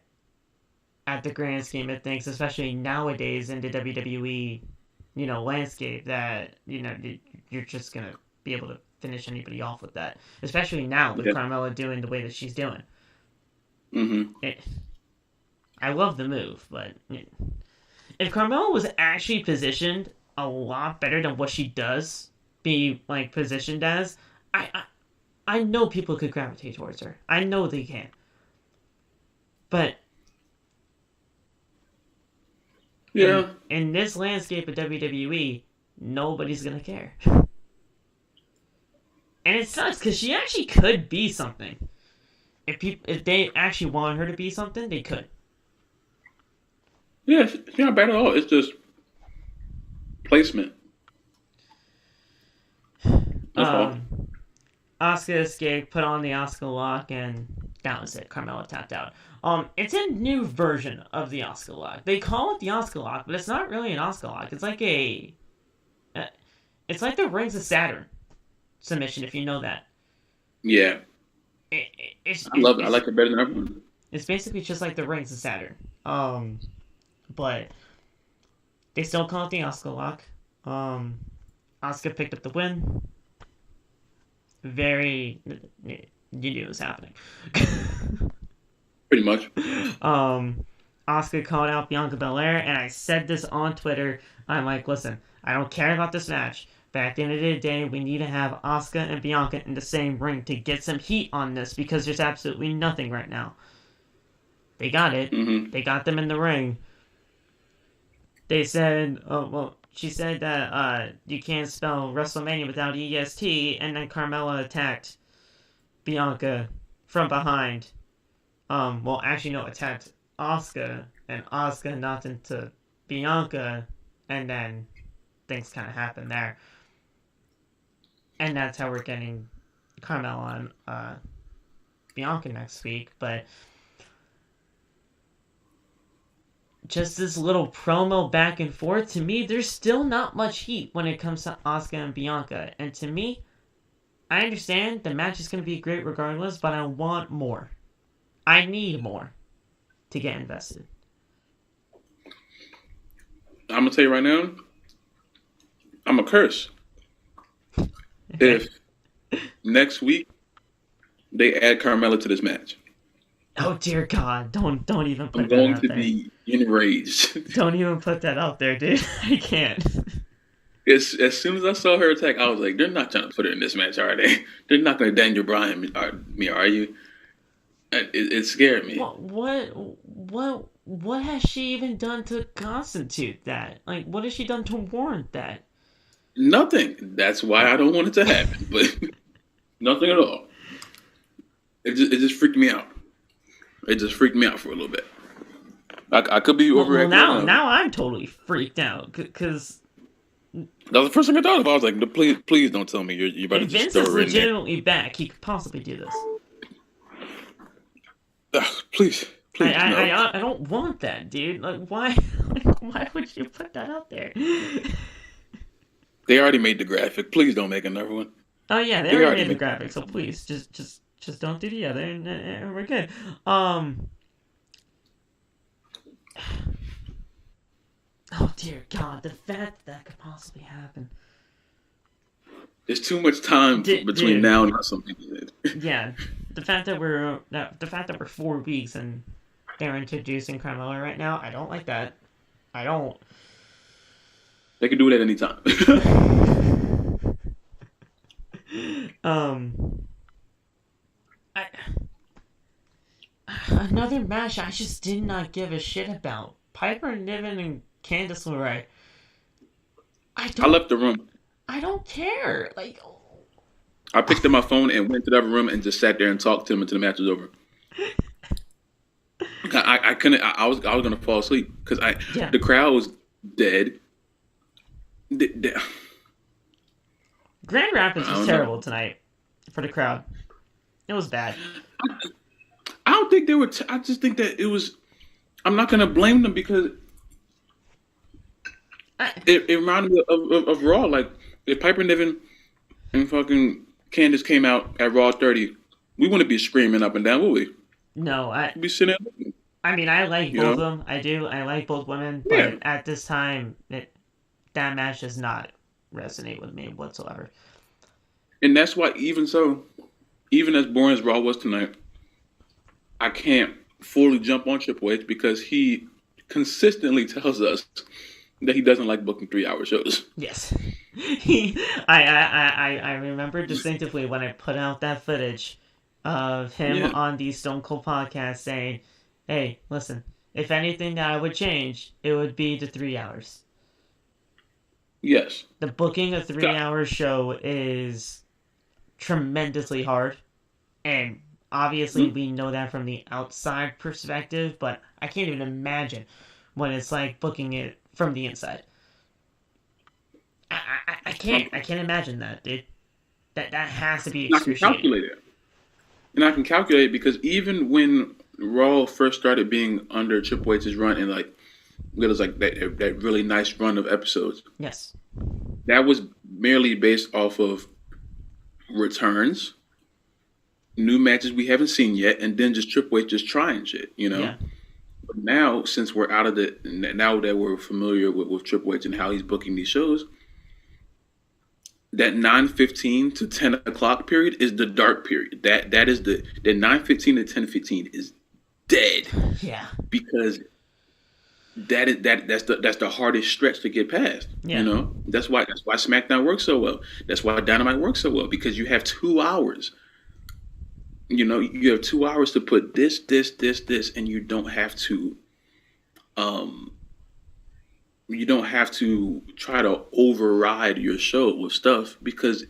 the grand scheme of things, especially nowadays in the WWE, landscape, that, you're just going to be able to finish anybody off with that. Especially now with Carmella doing the way that she's doing. Mm-hmm. I love the move, but if Carmella was actually positioned a lot better than what she does be positioned as, I know people could gravitate towards her. I know they can. But in this landscape of WWE, nobody's gonna care. And it sucks because she actually could be something. If they actually wanted her to be something, they could. Yeah, she's not bad at all. It's just placement. That's all. Asuka escaped, put on the Asuka lock, and that was it. Carmella tapped out. It's a new version of the Asuka lock. They call it the Asuka lock, but it's not really an Asuka lock. It's like it's like the Rings of Saturn submission, if you know that. Yeah. I love it. I like it better than everyone. It's basically just like the Rings of Saturn. But they still call it the Asuka lock. Asuka picked up the win. You knew it was happening. Pretty much. Asuka called out Bianca Belair, and I said this on Twitter. I'm like, listen, I don't care about this match, but at the end of the day, we need to have Asuka and Bianca in the same ring to get some heat on this, because there's absolutely nothing right now. They got it. Mm-hmm. They got them in the ring. They said, she said that you can't spell WrestleMania without EST, and then Carmella attacked Bianca from behind. Attacked Asuka, and Asuka knocked into Bianca, and then things kind of happened there. And that's how we're getting Carmella and Bianca next week, but just this little promo back and forth, to me, there's still not much heat when it comes to Asuka and Bianca. And to me, I understand the match is going to be great regardless, but I want more. I need more to get invested. I'm going to tell you right now, I'm a curse. If next week they add Carmella to this match. Oh dear God! Don't even put I'm that going out to there. be enraged. Don't even put that out there, dude. I can't. As soon as I saw her attack, I was like, they're not trying to put her in this match, are they? They're not going to Daniel Bryan me, are you? It scared me. What has she even done to constitute that? Like, what has she done to warrant that? Nothing. That's why I don't want it to happen. But nothing at all. It just freaked me out. It just freaked me out for a little bit. I could be overreacting. Now I'm totally freaked out because that was the first thing I thought of. I was like, please don't tell me you're about to just throw her in there. If Vince is legitimately back, he could possibly do this. Please. No. I don't want that, dude. Like, why? Why would you put that out there? They already made the graphic. Please don't make another one. Oh yeah, they already made the graphic. So please, just don't do the other, and we're good. Oh dear God, the fact that could possibly happen. There's too much time between now and WrestleMania. Yeah, the fact that we're 4 weeks and they're introducing Carmella right now, I don't like that. I don't. They can do it at any time. I, another match I just did not give a shit about. Piper, Niven, and Candice LeRae. I left the room. I don't care. Like, I picked up my phone and went to the other room and just sat there and talked to them until the match was over. I couldn't. I was gonna fall asleep because the crowd was dead. Grand Rapids was terrible tonight for the crowd. It was bad. I don't think they were. I just think that it was. I'm not gonna blame them because it reminded me of Raw. Like if Piper Niven and fucking Candice came out at Raw 30, we wouldn't be screaming up and down, would we? No, We'd be sitting there. I mean, I like both of them. I do. I like both women. But at this time, that match does not resonate with me whatsoever. And that's why, even as boring as Raw was tonight, I can't fully jump on Triple H because he consistently tells us that he doesn't like booking 3-hour shows. Yes. I remember distinctively when I put out that footage of him on the Stone Cold podcast saying, hey, listen, if anything that I would change, it would be the 3 hours. Yes. The booking a 3-hour show is tremendously hard. And obviously we know that from the outside perspective, but I can't even imagine what it's like booking it from the inside. I can't imagine that, dude. That has to be excruciating. I can calculate it because even when Raw first started being under Triple H's run and like it was like that really nice run of episodes. Yes. That was merely based off of returns, new matches we haven't seen yet, and then just Triple H just trying shit, you know? Yeah. But now, since we're out of now that we're familiar with Triple H and how he's booking these shows, that 9:15 to 10 o'clock period is the dark period. That is the 9:15 to 10:15 is dead. Yeah. Because that's the hardest stretch to get past. Yeah. You know? That's why SmackDown works so well. That's why Dynamite works so well, because you have 2 hours. You know, you have 2 hours to put this, and you don't have to try to override your show with stuff because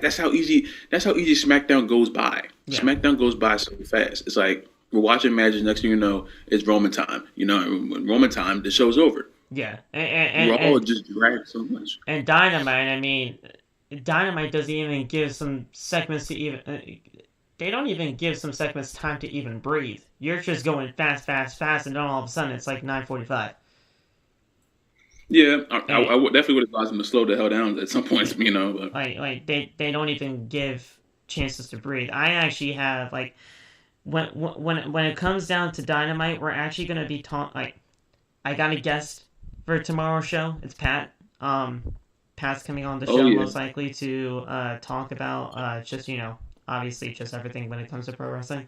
that's how easy SmackDown goes by. Yeah. SmackDown goes by so fast. It's like we're watching matches. Next thing you know, it's Roman time. You know, when Roman time, the show's over. Yeah, and just drag so much. And Dynamite, I mean, Dynamite doesn't even give some segments to even. They don't even give some segments time to even breathe. You're just going fast, and then all of a sudden it's like 9:45. Yeah, I definitely would advise them to slow the hell down at some points, you know. But. Like they don't even give chances to breathe. I actually have like when it comes down to Dynamite, we're actually gonna be like I got a guest for tomorrow's show. It's Pat. Pat's coming on the show most likely to talk about just obviously just everything when it comes to pro wrestling.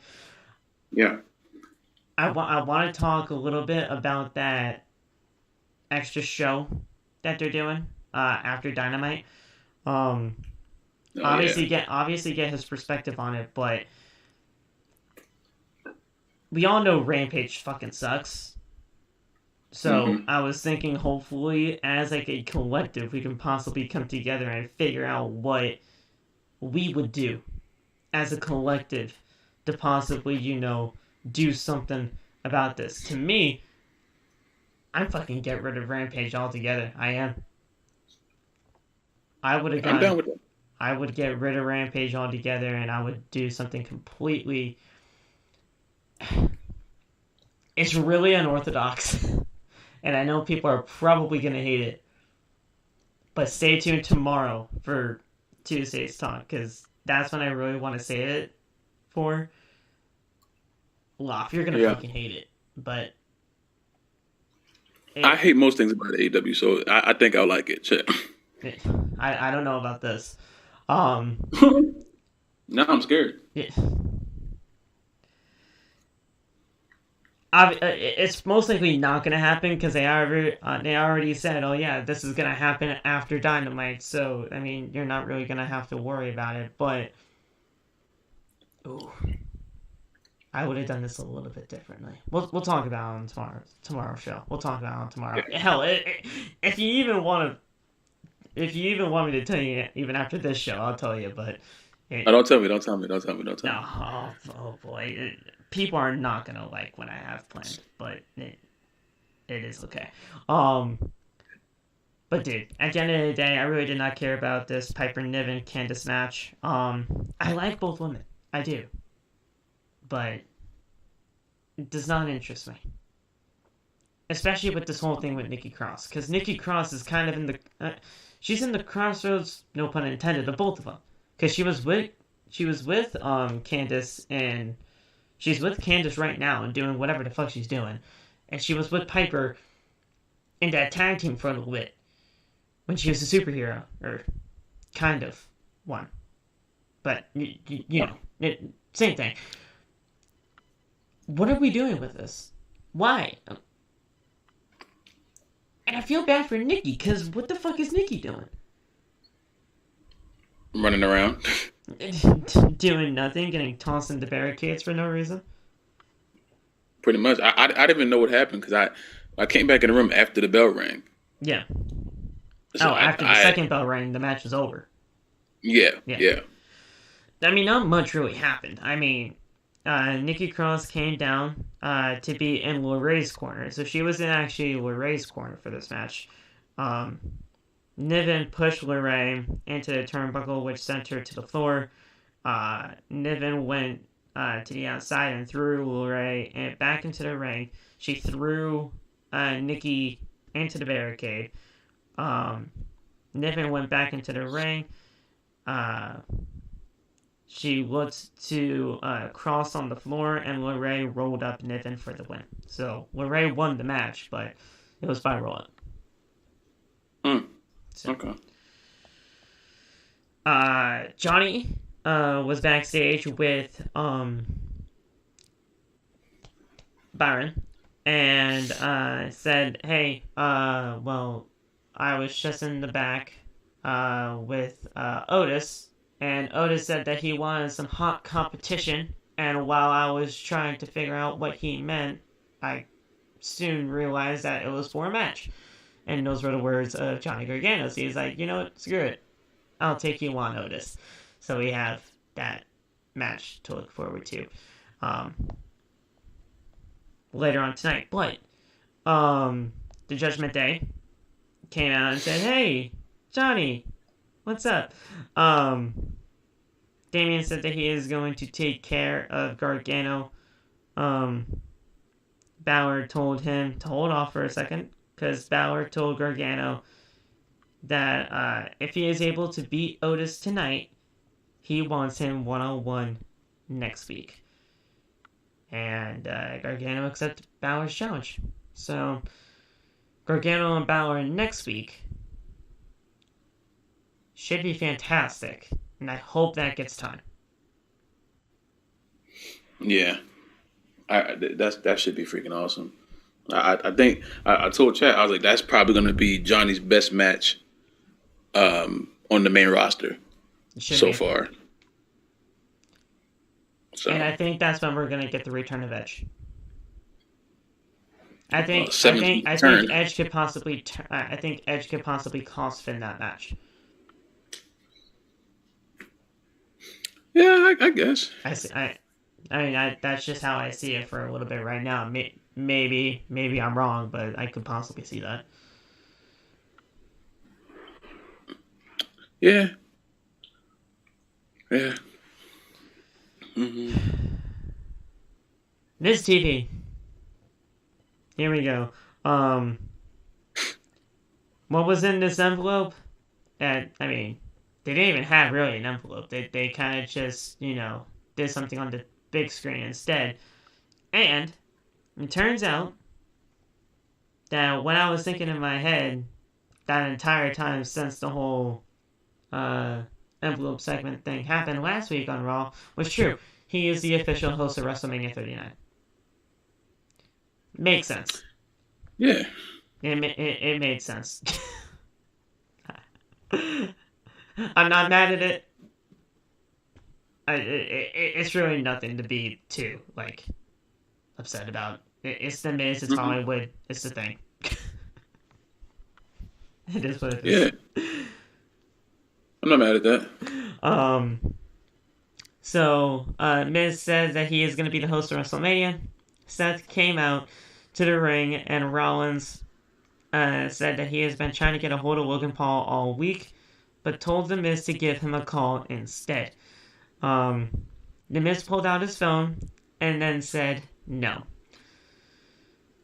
Yeah. I want to talk a little bit about that extra show that they're doing after Dynamite. Obviously get his perspective on it, but we all know Rampage fucking sucks. So I was thinking hopefully as like a collective we can possibly come together and figure out what we would do as a collective to possibly, do something about this. To me, I'm fucking get rid of Rampage altogether. I am. I'm down with that. I would get rid of Rampage altogether and I would do something completely... It's really unorthodox. And I know people are probably going to hate it. But stay tuned tomorrow for Tuesday's talk, because that's when I really want to say it for. Loff, you're going to fucking hate it. But... I hate most things about AEW, so I think I'll like it. Shit. I don't know about this. Now I'm scared. Yeah. it's most likely not gonna happen because they already said, oh yeah, this is gonna happen after Dynamite. So I mean, you're not really gonna have to worry about it. But ooh, I would have done this a little bit differently. We'll talk about it on tomorrow's show. We'll talk about it on tomorrow. Yeah. Hell, if you even want me to tell you, even after this show, I'll tell you. But Don't tell me. No, oh boy, people are not gonna like what I have planned, but it is okay. But dude, at the end of the day, I really did not care about this Piper Niven Candice match. I like both women, I do, but it does not interest me. Especially with this whole thing with Nikki Cross, because Nikki Cross is kind of in the, she's in the crossroads, no pun intended, of both of them, because she was with Candice, and she's with Candice right now and doing whatever the fuck she's doing, and she was with Piper in that tag team for a little bit when she was a superhero, or kind of one, but you know, same thing. What are we doing with this? Why? And I feel bad for Nikki, because what the fuck is Nikki doing? Running around. Doing nothing, getting tossed into barricades for no reason? Pretty much. I didn't even know what happened, because I came back in the room after the bell rang. Yeah. So after the second bell rang, the match was over. Yeah. I mean, not much really happened. I mean, Nikki Cross came down to be in LaRae's corner. So she was in actually LaRae's corner for this match. Nevin pushed LaRae into the turnbuckle, which sent her to the floor. Nevin went to the outside and threw LaRae and back into the ring. She threw Nikki into the barricade. Nevin went back into the ring. She looked to Cross on the floor, and LaRae rolled up Nevin for the win. So LaRae won the match, but it was by roll up. So, okay. Johnny was backstage with Byron, and said, "Hey, well, I was just in the back with Otis." And Otis said that he wanted some hot competition, and while I was trying to figure out what he meant, I soon realized that it was for a match. And those were the words of Johnny Gargano. So he's like, you know what, screw it. I'll take you on, Otis. So we have that match to look forward to later on tonight. But the Judgment Day came out and said, hey, Johnny, what's up? Damian said that he is going to take care of Gargano. Balor told him to hold off for a second, because Balor told Gargano that if he is able to beat Otis tonight, he wants him one-on-one next week. And Gargano accepted Balor's challenge. So, Gargano and Balor next week should be fantastic, and I hope that gets time. Yeah, that should be freaking awesome. I think I told Chad, I was like, that's probably going to be Johnny's best match on the main roster so far. So, and I think that's when we're going to get the return of Edge. I think Edge could possibly cost Finn that match. Yeah, I guess. I mean, that's just how I see it for a little bit right now. Maybe I'm wrong, but I could possibly see that. Yeah. Mm-hmm. Miz TV. Here we go. What was in this envelope? I mean, they didn't even have really an envelope. They kind of just, did something on the big screen instead. And it turns out that what I was thinking in my head that entire time since the whole envelope segment thing happened last week on Raw was true. He is the official host of WrestleMania 39. Makes sense. Yeah. It made sense. I'm not mad at it. It's really nothing to be too like upset about. It's the Miz. It's Hollywood. It's the thing. It is what it is. Yeah. I'm not mad at that. So Miz says that he is going to be the host of WrestleMania. Seth came out to the ring, and Rollins said that he has been trying to get a hold of Logan Paul all week, but told The Miz to give him a call instead. The Miz pulled out his phone and then said no.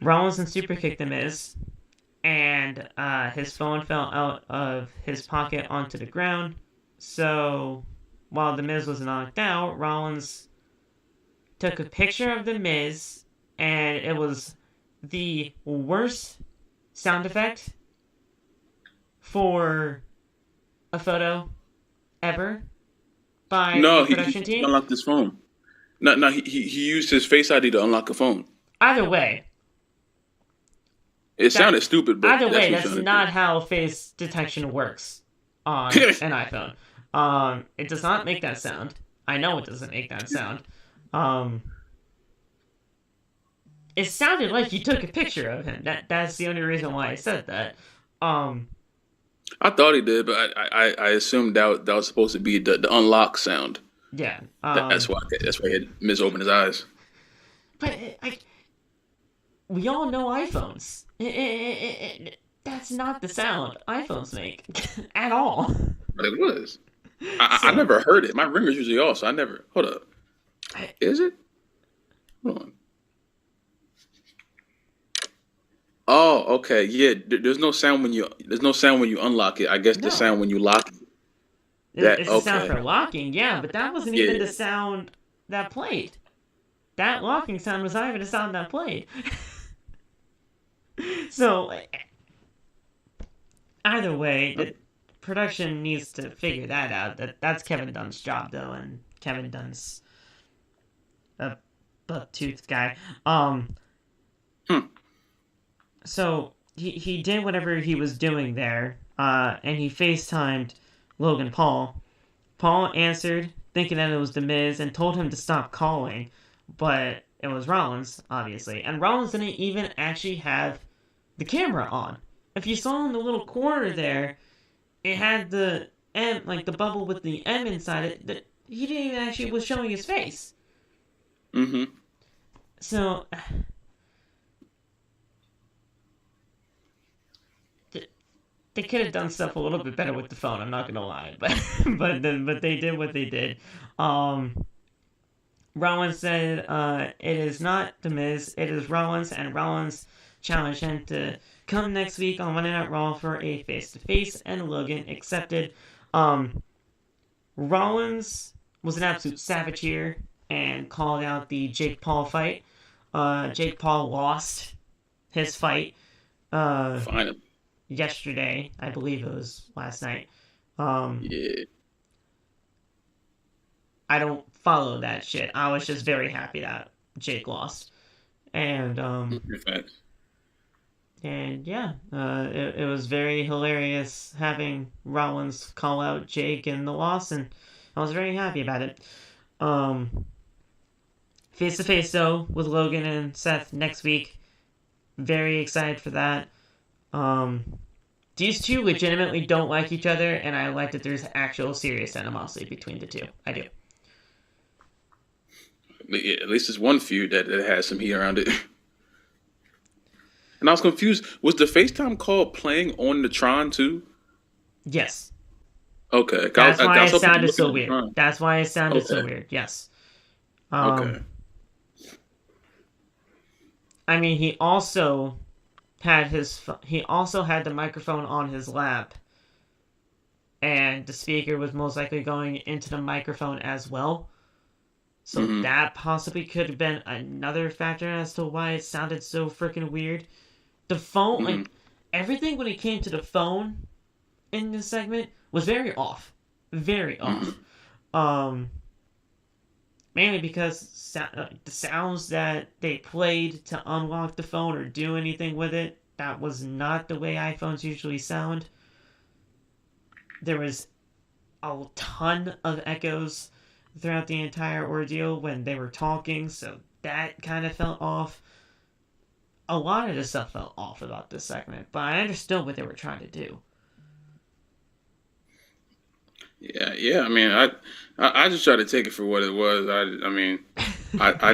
Rollins then super kicked The Miz, and his phone fell out of his pocket onto the ground. So while The Miz was knocked out, Rollins took a picture of The Miz, and it was the worst sound effect for a photo ever by the production team. He unlocked his phone. No, he used his Face ID to unlock a phone. Either way. It sounded stupid, but either way, that's not how face detection works on an iPhone. It does not make that sound. I know it doesn't make that sound. It sounded like you took a picture of him. That's the only reason why I said that. I thought he did, but I assumed that was supposed to be the unlock sound. Yeah. That's why he had Miz open his eyes. But we all know iPhones. That's not the sound iPhones make at all. But it was. I never heard it. My ringer's usually off, so I never. Hold up. Is it? Hold on. Oh, okay. Yeah, there's no sound when you unlock it. I guess the sound when you lock it. It's the sound for locking, yeah, but that wasn't even the sound that played. That locking sound was not even the sound that played. So, either way, the production needs to figure that out. That's Kevin Dunn's job, though, and Kevin Dunn's a buck-toothed guy. So, he did whatever he was doing there, and he FaceTimed Logan Paul. Paul answered, thinking that it was The Miz, and told him to stop calling, but it was Rollins, obviously. And Rollins didn't even actually have the camera on. If you saw in the little corner there, it had the M, like the bubble with the M inside it, that he didn't even actually was showing his face. Mm-hmm. So they could have done stuff a little bit better with the phone, I'm not gonna lie. But they did what they did. Rollins said it is not The Miz, it is Rollins, and Rollins challenged him to come next week on Monday Night Raw for a face-to-face, and Logan accepted. Rollins was an absolute savage here and called out the Jake Paul fight. Jake Paul lost his fight yesterday. I believe it was last night. Yeah. I don't follow that shit. I was just very happy that Jake lost. And yeah, it was very hilarious having Rollins call out Jake in the loss, and I was very happy about it. Face to face though with Logan and Seth next week. Very excited for that. These two legitimately don't like each other, and I like that there's actual serious animosity between the two. I do. Yeah, at least there's one feud that has some heat around it. And I was confused. Was the FaceTime call playing on the Tron too? Yes. Okay. That's why it sounded so weird. That's why it sounded so weird. Yes. Okay. I mean, he also had the microphone on his lap, and the speaker was most likely going into the microphone as well. So that possibly could have been another factor as to why it sounded so freaking weird. The phone, like, everything when it came to the phone in this segment was very off. Very off. mainly because the sounds that they played to unlock the phone or do anything with it, that was not the way iPhones usually sound. There was a ton of echoes throughout the entire ordeal when they were talking, so that kind of felt off. A lot of the stuff felt off about this segment, but I understood what they were trying to do. Yeah. I mean, I just try to take it for what it was. I mean, I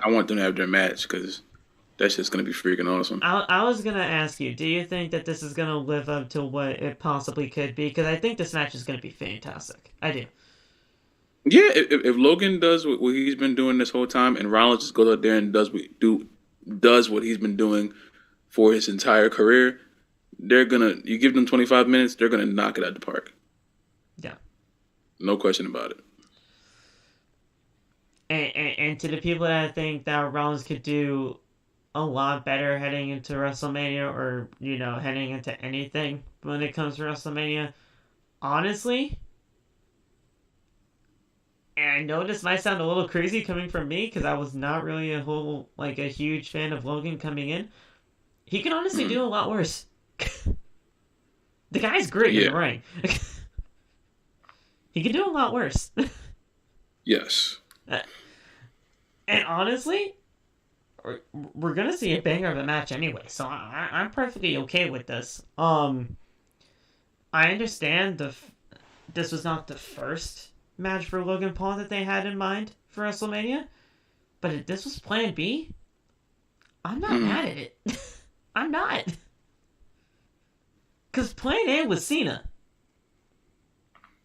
want them to have their match because that's just gonna be freaking awesome. I was gonna ask you, do you think that this is gonna live up to what it possibly could be? Because I think this match is gonna be fantastic. I do. Yeah, if Logan does what he's been doing this whole time, and Rollins just goes out there and does what he's been doing for his entire career, you give them 25 minutes, they're gonna knock it out the park. Yeah. No question about it. And to the people that think that Rollins could do a lot better heading into WrestleMania, or, heading into anything when it comes to WrestleMania, honestly, and I know this might sound a little crazy coming from me, because I was not really a huge fan of Logan coming in, he can honestly do a lot worse. The guy's great in the ring. He can do a lot worse. Yes. And honestly, we're gonna see a banger of a match anyway, so I'm perfectly okay with this. I understand this was not the first match for Logan Paul that they had in mind for WrestleMania, but if this was Plan B, I'm not mad at it. I'm not, because Plan A was Cena.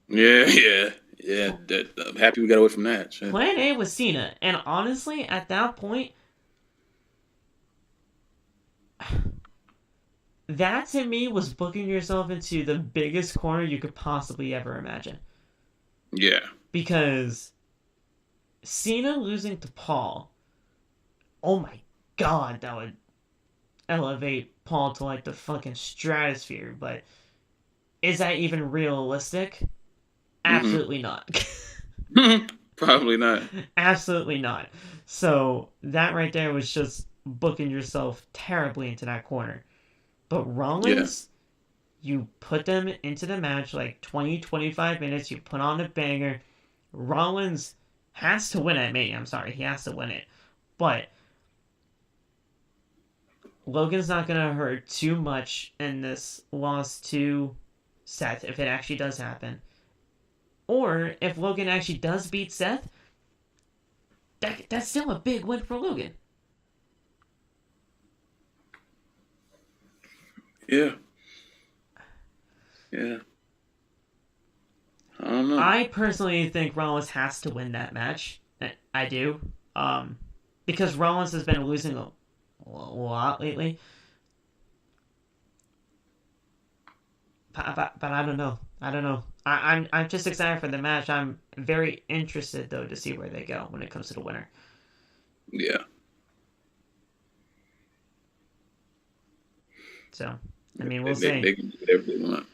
Yeah. I'm happy we got away from that. Shit. Plan A was Cena, and honestly, at that point, that to me was booking yourself into the biggest corner you could possibly ever imagine. Yeah. Because Cena losing to Paul, oh my god, that would elevate Paul to the fucking stratosphere, but is that even realistic? Absolutely not. Probably not. Absolutely not. So that right there was just booking yourself terribly into that corner. But Rollins, you put them into the match 20, 25 minutes, you put on a banger. Rollins has to win at Mania. I'm sorry, he has to win it. But Logan's not going to hurt too much in this loss to Seth, if it actually does happen. Or if Logan actually does beat Seth, that's still a big win for Logan. Yeah. I don't know. I personally think Rollins has to win that match. I do. Because Rollins has been losing a lot lately. But I don't know. I'm just excited for the match. I'm very interested, though, to see where they go when it comes to the winner. Yeah. So, I mean, we'll see. They can do whatever they want.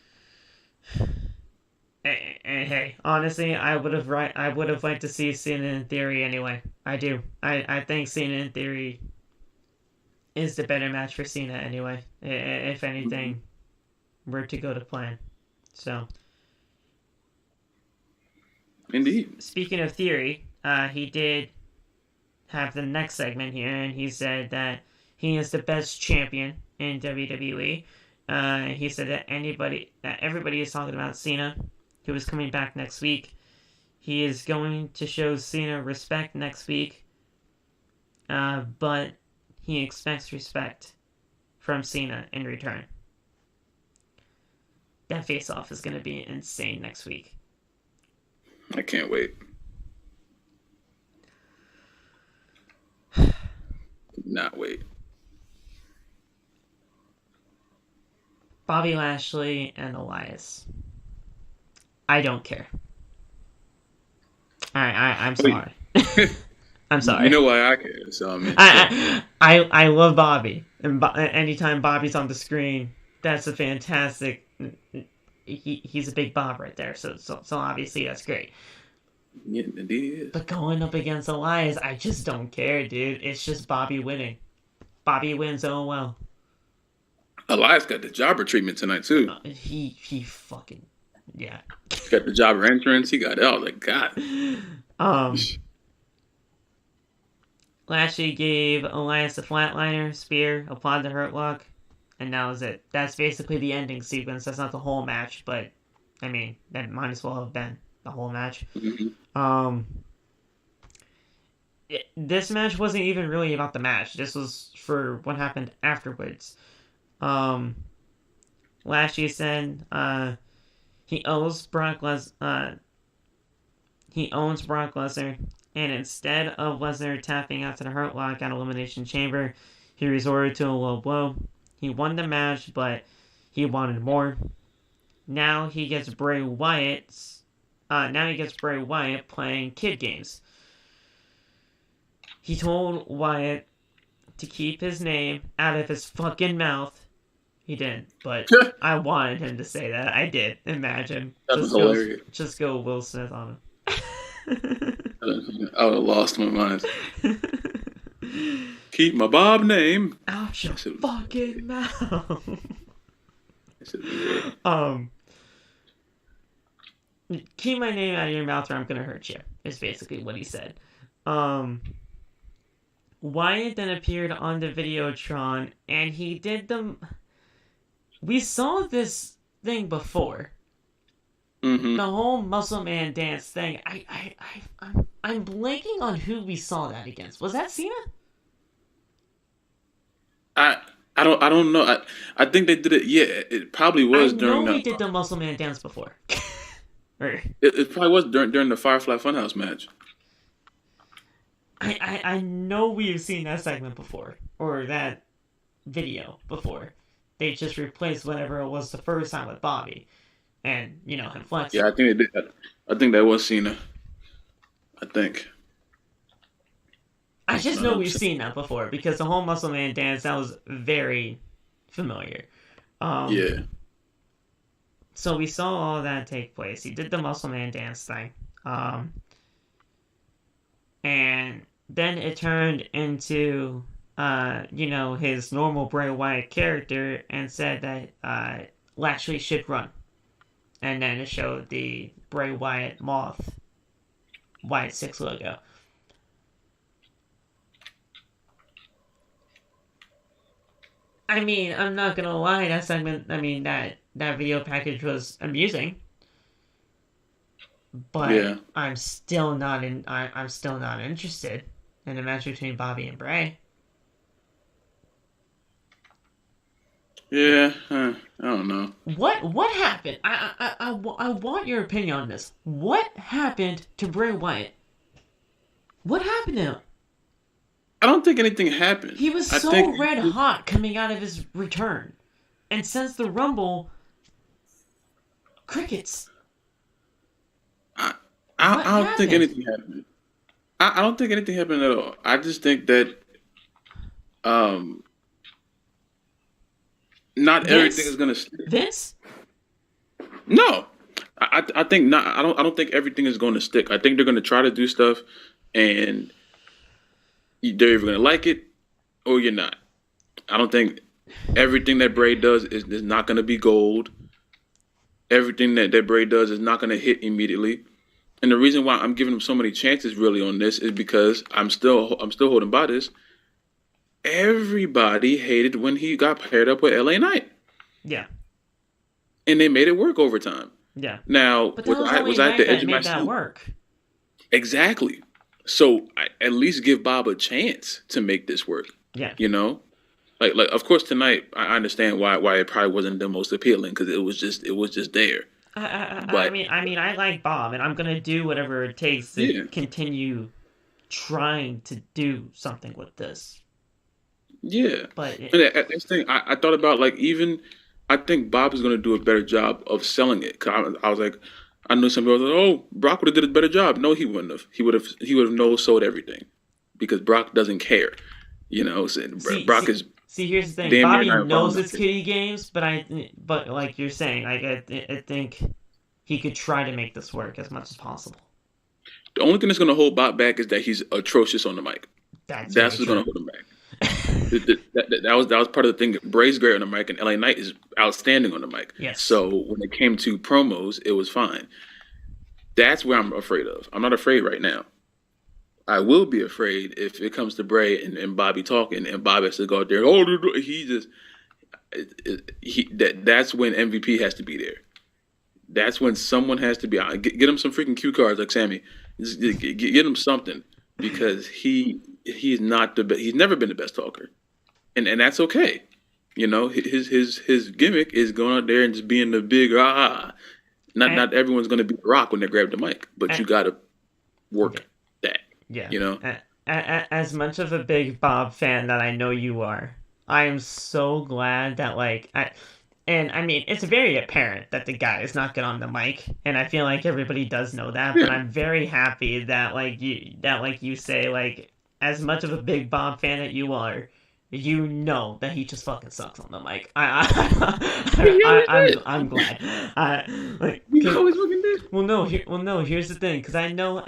And hey, honestly, I would have liked to see Cena in Theory anyway. I do. I think Cena in Theory is the better match for Cena anyway. If anything were to go to plan. So. Indeed. Speaking of Theory, he did have the next segment here, and he said that he is the best champion in WWE. He said that everybody is talking about Cena, who is coming back next week. He is going to show Cena respect next week, but he expects respect from Cena in return. That face-off is going to be insane next week. I can't wait. Not wait. Bobby Lashley and Elias. I don't care. I'm sorry. I'm sorry. You know why I care, so I love Bobby. And anytime Bobby's on the screen, that's a fantastic... He's a big Bob right there, so obviously that's great. Yeah, indeed he is. But going up against Elias, I just don't care, dude. It's just Bobby winning. Bobby wins, oh well. Elias got the jobber treatment tonight too. He fucking yeah. He got the jobber entrance. He got it. I was like, God. Lashley gave Elias a flatliner, spear, applied the hurt lock, and that was it. That's basically the ending sequence. That's not the whole match, but I mean, that might as well have been the whole match. Mm-hmm. This match wasn't even really about the match. This was for what happened afterwards. Lashley said he owns Brock Lesnar. He owns Brock Lesnar, and instead of Lesnar tapping out to the Hurt Lock at Elimination Chamber, he resorted to a low blow. He won the match, but he wanted more. Now he gets Bray Wyatt playing kid games. He told Wyatt to keep his name out of his fucking mouth. He didn't, but I wanted him to say that. I did. Imagine. That was hilarious. Just go Will Smith on him. I would have lost my mind. Keep my Bob name out your fucking mouth. Keep my name out of your mouth or I'm gonna hurt you, is basically what he said. Wyatt then appeared on the Videotron and he did them. We saw this thing before. Mm-hmm. The whole Muscle Man dance thing. I'm blanking on who we saw that against. Was that Cena? I don't know. I think they did it. Yeah, it probably was during. We did the Muscle Man dance before. It probably was during the Firefly Funhouse match. I know we've seen that segment before, or that video before. They just replaced whatever it was the first time with Bobby, and him flexing. Yeah, I think they did. I think that was Cena. I think. I just know we've seen that before because the whole Muscle Man dance, that was very familiar. Yeah. So we saw all that take place. He did the Muscle Man dance thing. And then it turned into, his normal Bray Wyatt character and said that Lashley should run. And then it showed the Bray Wyatt Moth Wyatt 6 logo. I mean, I'm not gonna lie, that segment, that video package was amusing. But yeah. I'm still not interested in a match between Bobby and Bray. Yeah, I don't know. What happened? I want your opinion on this. What happened to Bray Wyatt? What happened to him? I don't think anything happened. He was so red hot coming out of his return. And since the Rumble, crickets. I don't think anything happened. I don't think anything happened at all. I just think that not everything is gonna stick. Vince? No. I think not. I don't think everything is going to stick. I think they're going to try to do stuff, and they're either going to like it or you're not. I don't think everything that Bray does is not going to be gold. Everything that Bray does is not going to hit immediately. And the reason why I'm giving him so many chances really on this is because I'm still holding by this. Everybody hated when he got paired up with LA Knight. Yeah. And they made it work over time. Yeah. Now, but was I at the edge of my seat? That work. Exactly. So at least give Bob a chance to make this work. Yeah. Like of course tonight I understand why it probably wasn't the most appealing because it was just there. I mean I like Bob and I'm gonna do whatever it takes to continue trying to do something with this. Yeah. But and that's the thing I thought about I think Bob is going to do a better job of selling it. Cause I was like, I knew some people were like, oh, Brock would have did a better job. No, he wouldn't have. He would have no-sold everything because Brock doesn't care. Brock is. See, here's the thing. Bobby knows it's kiddie games, but like you're saying, I think he could try to make this work as much as possible. The only thing that's going to hold Bob back is that he's atrocious on the mic. That's what's going to hold him back. that was part of the thing. Bray's great on the mic, and LA Knight is outstanding on the mic. Yes. So when it came to promos, it was fine. That's where I'm afraid of. I'm not afraid right now. I will be afraid if it comes to Bray and Bobby talking, and Bobby has to go out there. Oh, that's when MVP has to be there. That's when someone has to be out. Get him some freaking cue cards like Sammy. Just get him something, because he's not the best. He's never been the best talker, and that's okay. You know, his gimmick is going out there and just being the big Not everyone's going to be Rock when they grab the mic, but you got to work that. Yeah, you know. As much of a big Bob fan that I know you are, I am so glad that And I mean, it's very apparent that the guy is not good on the mic, and I feel like everybody does know that. Yeah. But I'm very happy that you say, as much of a big Bob fan that you are, you know that he just fucking sucks on the mic. I'm glad. He always fucking did. Well, no. Here's the thing, because I know,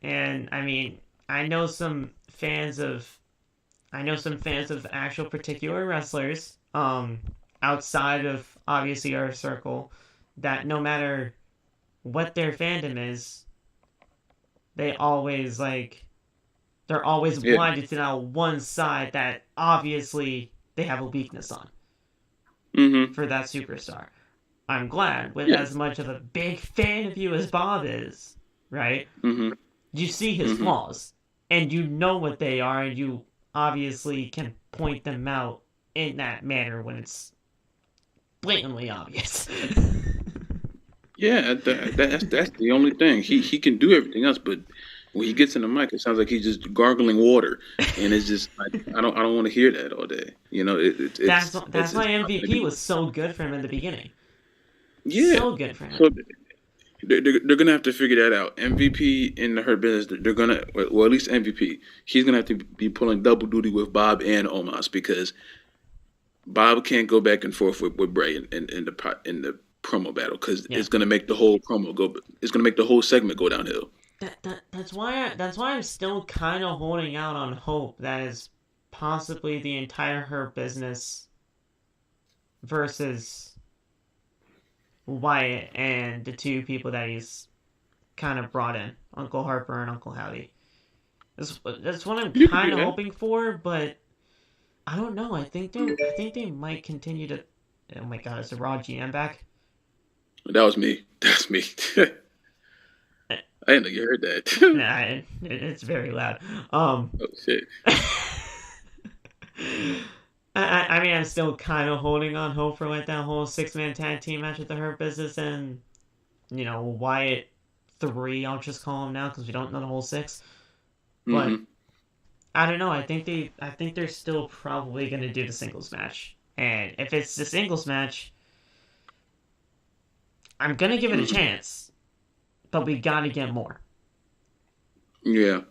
and I mean, I know some fans of actual particular wrestlers, outside of obviously our circle, that no matter what their fandom is, they're always blinded to that one side that obviously they have a weakness on for that superstar. I'm glad, with as much of a big fan of you as Bob is, right? You see his flaws, and you know what they are, and you obviously can point them out in that manner when it's blatantly obvious. Yeah, that's the only thing. He can do everything else, but when he gets in the mic, it sounds like he's just gargling water, and it's just like I don't want to hear that all day. You know, that's why MVP was so good for him in the beginning. Yeah, so good for him. So they're gonna have to figure that out. MVP in the Hurt Business, they're gonna, well, at least MVP, he's gonna have to be pulling double duty with Bob and Omos, because Bob can't go back and forth with Bray in the promo battle, because it's gonna make the whole promo go. It's gonna make the whole segment go downhill. That's why I'm still kind of holding out on hope that is possibly the entire Hurt Business versus Wyatt and the two people that he's kind of brought in, Uncle Harper and Uncle Howdy. That's what I'm kind of hoping for, but I don't know. I think they might continue to. Oh my God, is the Raw GM back? That was me. That's me. I didn't know you heard that. Nah, it's very loud. Oh shit. I mean, I'm still kind of holding on hope for that whole 6-man tag team match with the Hurt Business and, Wyatt 3. I'll just call him now because we don't know the whole 6. But I don't know. I think they're still probably gonna do the singles match, and if it's the singles match, I'm gonna give it a chance. But we gotta get more. Yeah.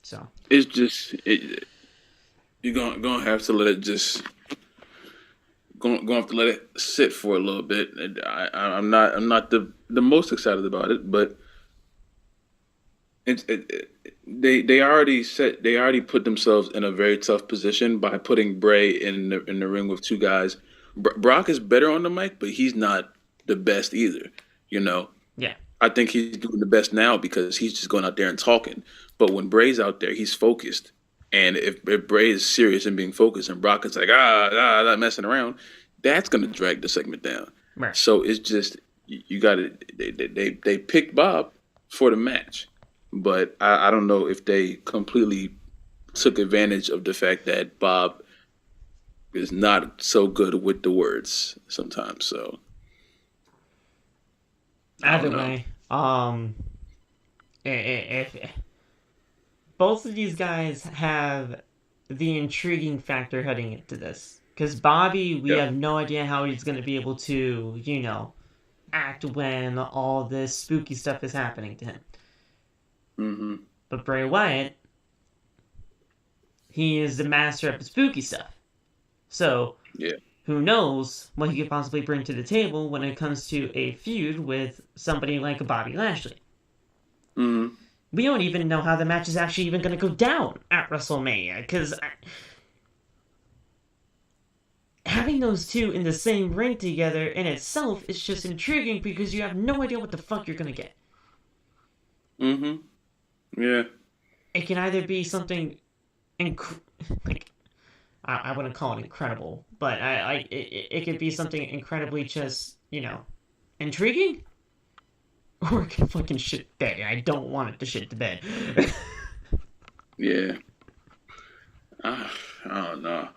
So it's just you're gonna have to let it just gonna have to let it sit for a little bit. I'm not the most excited about it, but they already put themselves in a very tough position by putting Bray in the ring with two guys. Brock is better on the mic, but he's not the best either. Yeah. I think he's doing the best now because he's just going out there and talking. But when Bray's out there, he's focused. And if Bray is serious and being focused, and Brock is like not messing around, that's going to drag the segment down. Right. So it's just you got to they picked Bob for the match, but I don't know if they completely took advantage of the fact that Bob is not so good with the words sometimes. So. Either way, if both of these guys have the intriguing factor heading into this, because Bobby, we have no idea how he's going to be able to, act when all this spooky stuff is happening to him. Mm-hmm. But Bray Wyatt, he is the master of the spooky stuff. So, who knows what he could possibly bring to the table when it comes to a feud with somebody like Bobby Lashley. Mm-hmm. We don't even know how the match is actually even going to go down at WrestleMania, because having those two in the same ring together in itself is just intriguing because you have no idea what the fuck you're going to get. Mm-hmm. Yeah. It can either be something like, I wouldn't call it incredible, but it could be something incredibly just, intriguing, or it can fucking shit the bed. I don't want it to shit the bed. Yeah. I don't know.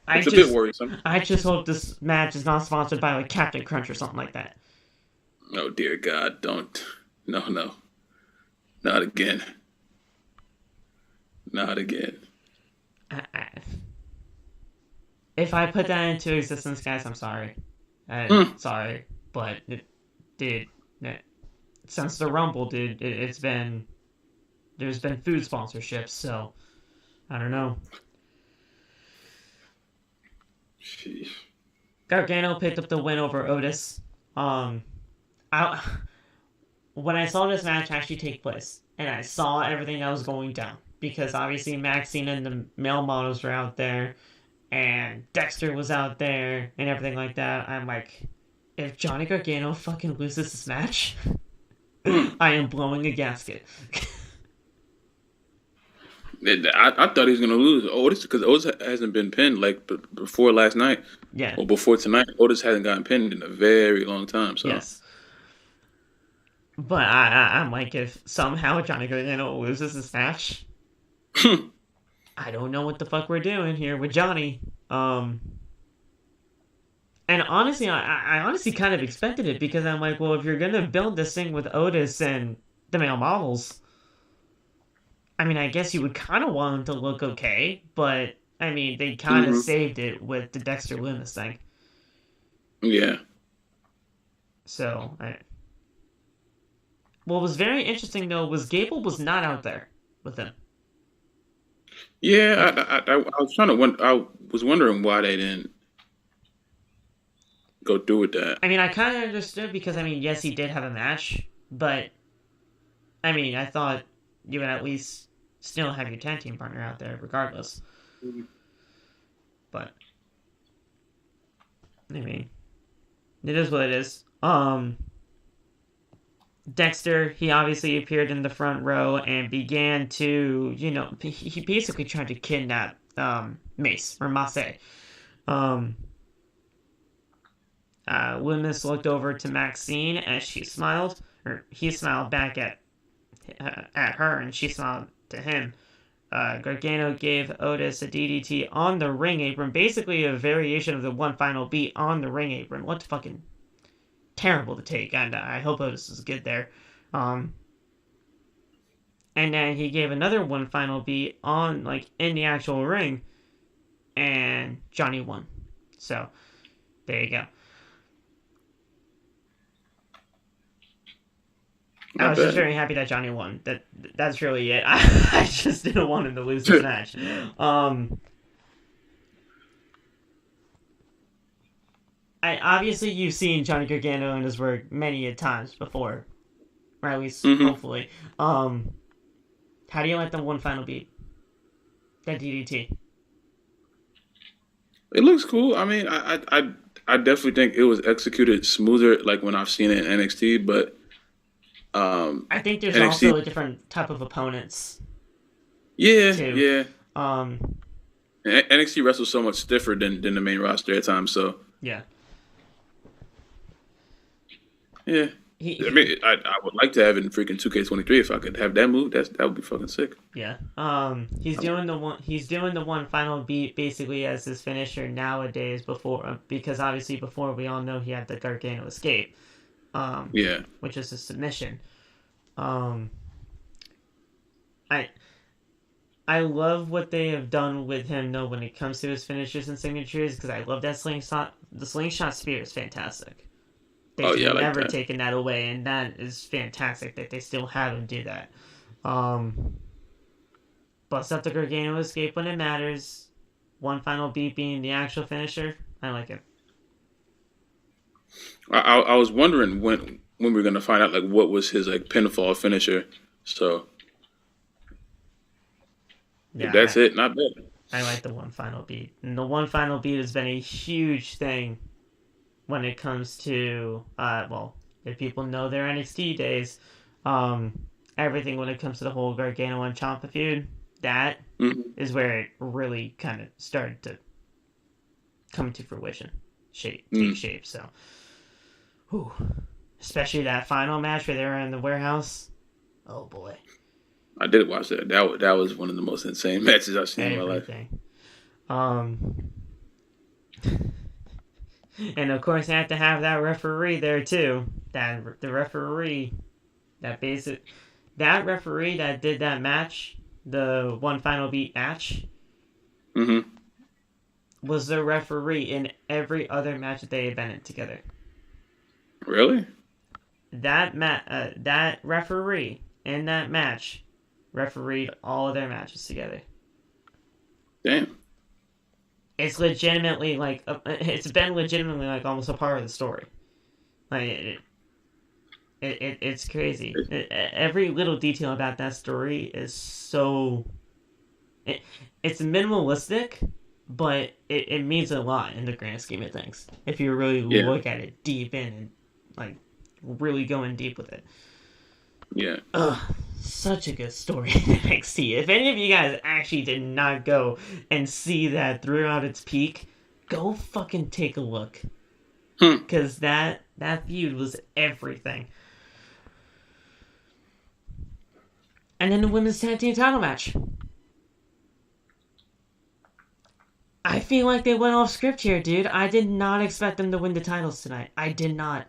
It's a bit worrisome. I just hope this match is not sponsored by like Captain Crunch or something like that. Oh dear God, don't. No. Not again. Not again. If I put that into existence, guys, I'm sorry. Sorry, but since the Rumble, dude, there's been food sponsorships, so I don't know. Jeez. Gargano picked up the win over Otis. When I saw this match actually take place, and I saw everything that was going down, because obviously Maxine and the male models were out there, and Dexter was out there, and everything like that, I'm like, if Johnny Gargano fucking loses this match, I am blowing a gasket. I thought he was going to lose Otis, because Otis hasn't been pinned like before last night. Yeah. Or before tonight. Otis hasn't gotten pinned in a very long time. So. Yes. But I'm like, if somehow Johnny Gargano loses this match, I don't know what the fuck we're doing here with Johnny. And honestly, I honestly kind of expected it, because I'm like, well, if you're going to build this thing with Otis and the male models, I mean, I guess you would kind of want him to look okay, but, I mean, they kind of saved it with the Dexter Lumis thing. Yeah. So, what was very interesting, though, was Gable was not out there with him. Yeah, I was I was wondering why they didn't go through with that. I mean, I kind of understood, because, I mean, yes, he did have a match, but, I mean, I thought you would at least still have your tag team partner out there regardless. But, I mean, it is what it is. Dexter, he obviously appeared in the front row and began to, he basically tried to kidnap Mace, or Mace. Lumis looked over to Maxine as she smiled, or he smiled back at her, and she smiled to him. Gargano gave Otis a DDT on the ring apron, basically a variation of the one final beat on the ring apron. What fucking terrible to take, and I hope Otis is good there. And then he gave another one final beat on, in the actual ring, and Johnny won. So, there you go. I was just very happy that Johnny won. That's really it. I just didn't want him to lose this match. Obviously you've seen Johnny Gargano in his work many a times before, or at least hopefully. How do you like the one final beat? That DDT. It looks cool. I mean, I definitely think it was executed smoother, like when I've seen it in NXT, but. I think there's NXT, also a different type of opponents. Yeah, too. Yeah. NXT wrestles so much stiffer than the main roster at times, so. Yeah. Yeah. I mean, I would like to have it in freaking 2K23 if I could have that move. That would be fucking sick. Yeah. He's doing the one final beat basically as his finisher nowadays, because obviously before we all know he had the Gargano escape. Yeah. Which is a submission. I love what they have done with him, though, when it comes to his finishes and signatures, because I love that slingshot. The slingshot spear is fantastic. They've never taken that away, and that is fantastic that they still have him do that. Bust up the Gargano escape when it matters. One final beat being the actual finisher. I like it. I was wondering when when we're gonna find out like what was his like pinfall finisher. So if that's it, not bad. I like the one final beat. And the one final beat has been a huge thing when it comes to, if people know their NXT days, everything when it comes to the whole Gargano and Ciampa feud, that is where it really kind of started to come into fruition, take shape. So, whew. Especially that final match where they were in the warehouse. Oh boy. I did watch that. That was one of the most insane matches I've seen in my life. And of course, I have to have that referee there too. That referee that did that match, the one final beat match, was the referee in every other match that they had been in together. Really? That referee in that match refereed all of their matches together. Damn. It's legitimately it's been legitimately like almost a part of the story. Like it's crazy. Every little detail about that story is so. It's minimalistic, but it means a lot in the grand scheme of things. If you really look at it deep in and like really going deep with it. Yeah. Such a good story in NXT. If any of you guys actually did not go and see that throughout its peak, go fucking take a look. Because that feud was everything. And then the women's tag team title match. I feel like they went off script here, dude. I did not expect them to win the titles tonight. I did not.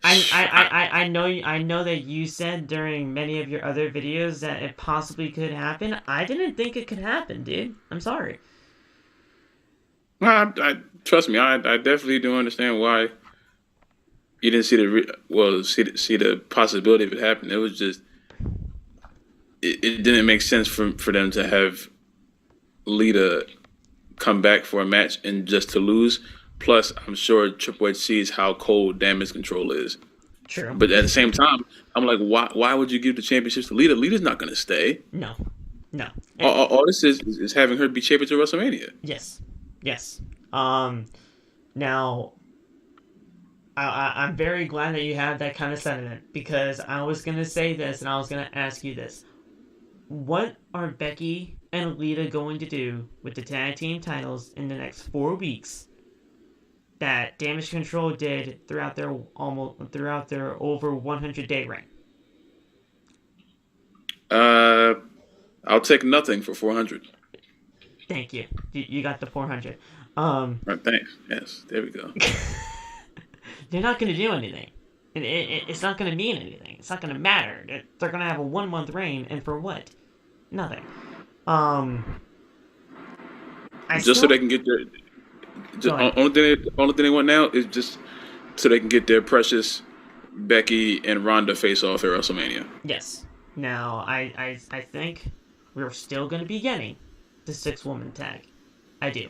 I know that you said during many of your other videos that it possibly could happen. I didn't think it could happen, dude. I'm sorry. I trust me. I definitely do understand why you didn't see the possibility of it happening. It was just it didn't make sense for them to have Lita come back for a match and just to lose. Plus, I'm sure Triple H sees how cold Damage Control is. True. But at the same time, I'm like, why would you give the championships to Lita? Lita's not going to stay. No. All this is having her be champion to WrestleMania. Yes. Now, I'm very glad that you have that kind of sentiment, because I was going to say this and I was going to ask you this. What are Becky and Lita going to do with the tag team titles in the next 4 weeks that Damage Control did throughout their over 100-day reign? I'll take nothing for 400. Thank you. You got the 400. Right, thanks. Yes, there we go. They're not going to do anything. It's not going to mean anything. It's not going to matter. They're going to have a 1-month reign, and for what? Nothing. So they can get their. Only thing they want now is just so they can get their precious Becky and Ronda face off at WrestleMania. Yes. Now, I think we're still going to be getting the 6-woman tag. I do.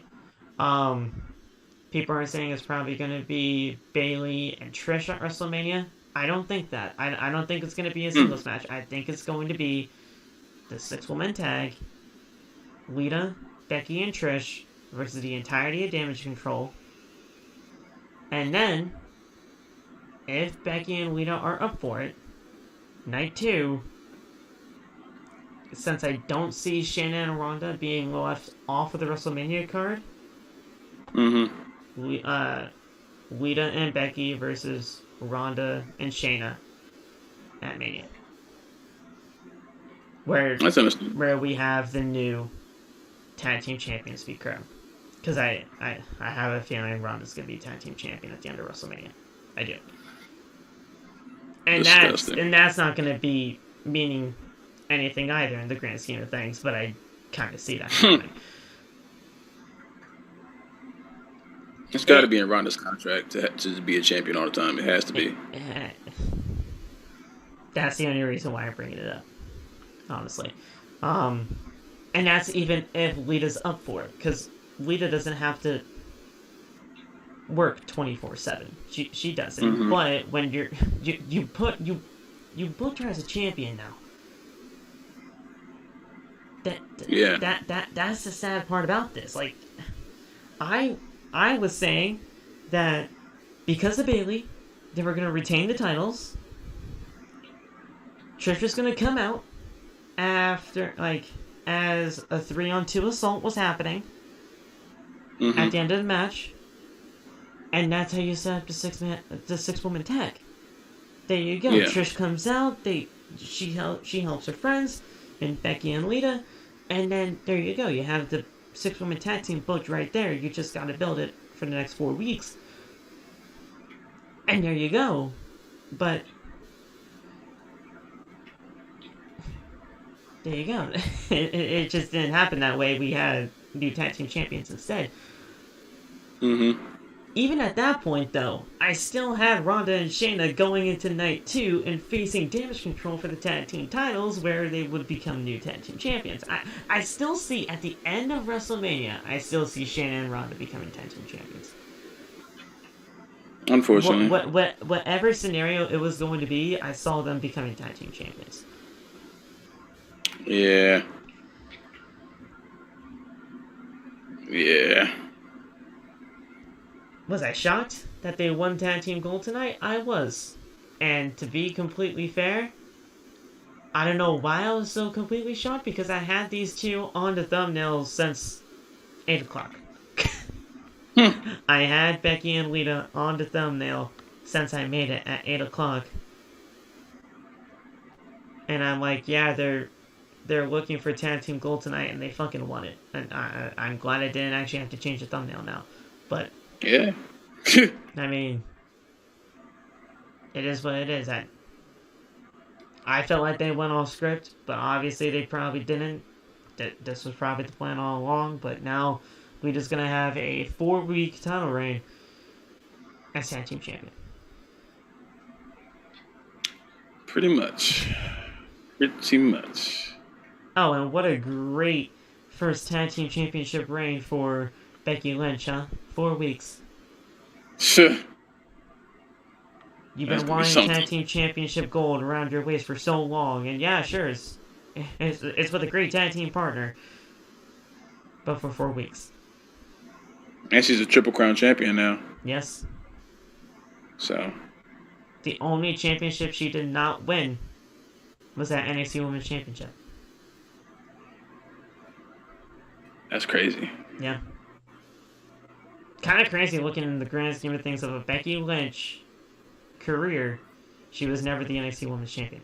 People are saying it's probably going to be Bayley and Trish at WrestleMania. I don't think that. I don't think it's going to be a singles match. I think it's going to be the 6-woman tag, Lita, Becky, and Trish versus the entirety of Damage Control. And then, if Becky and Lita are up for it, night 2, since I don't see Shayna and Ronda being left off of the WrestleMania card, Lita and Becky versus Ronda and Shayna at Mania. Where we have the new tag team champions be crowned. Because I have a feeling Ronda's going to be tag team champion at the end of WrestleMania. I do. And that's not going to be meaning anything either in the grand scheme of things, but I kind of see that happening. It's got to be in Ronda's contract to be a champion all the time. It has to be. That's the only reason why I'm bringing it up, honestly. And that's even if Lita's up for it, because Lita doesn't have to. work 24/7. She doesn't. Mm-hmm. But when you booked her as a champion now. That's the sad part about this. Like, I was saying that because of Bayley, they were gonna retain the titles. Trish was gonna come out after, like, as a 3-on-2 assault was happening at the end of the match, and that's how you set up the 6-woman tag. There you go. Yeah. Trish comes out. She helps her friends and Becky and Lita, and then there you go. You have the 6-woman tag team booked right there. You just got to build it for the next 4 weeks, and there you go. But there you go. It just didn't happen that way. We had new tag team champions instead. Even at that point, though, I still had Ronda and Shayna going into night 2 and facing Damage Control for the tag team titles, where they would become new tag team champions. I still see, at the end of WrestleMania, I still see Shayna and Ronda becoming tag team champions. Unfortunately. Whatever scenario it was going to be, I saw them becoming tag team champions. Yeah. Was I shocked that they won tag team gold tonight? I was. And to be completely fair, I don't know why I was so completely shocked, because I had these two on the thumbnails since 8 o'clock. I had Becky and Lita on the thumbnail since I made it at 8 o'clock. And I'm like, yeah, they're looking for tag team gold tonight, and they fucking won it. And I'm glad I didn't actually have to change the thumbnail now. But yeah. I mean, it is what it is. I felt like they went off script, but obviously they probably didn't. This was probably the plan all along, but now we're just going to have a 4-week title reign as tag team champion. Pretty much. Oh, and what a great first tag team championship reign for Becky Lynch, huh? 4 weeks. Sure. You've been wanting tag team championship gold around your waist for so long, and yeah, sure, it's with a great tag team partner, but for 4 weeks. And she's a Triple Crown champion now. Yes. So. The only championship she did not win was that NXT Women's Championship. That's crazy. Yeah. Kind of crazy looking in the grand scheme of things of a Becky Lynch career. She was never the NXT Women's Champion.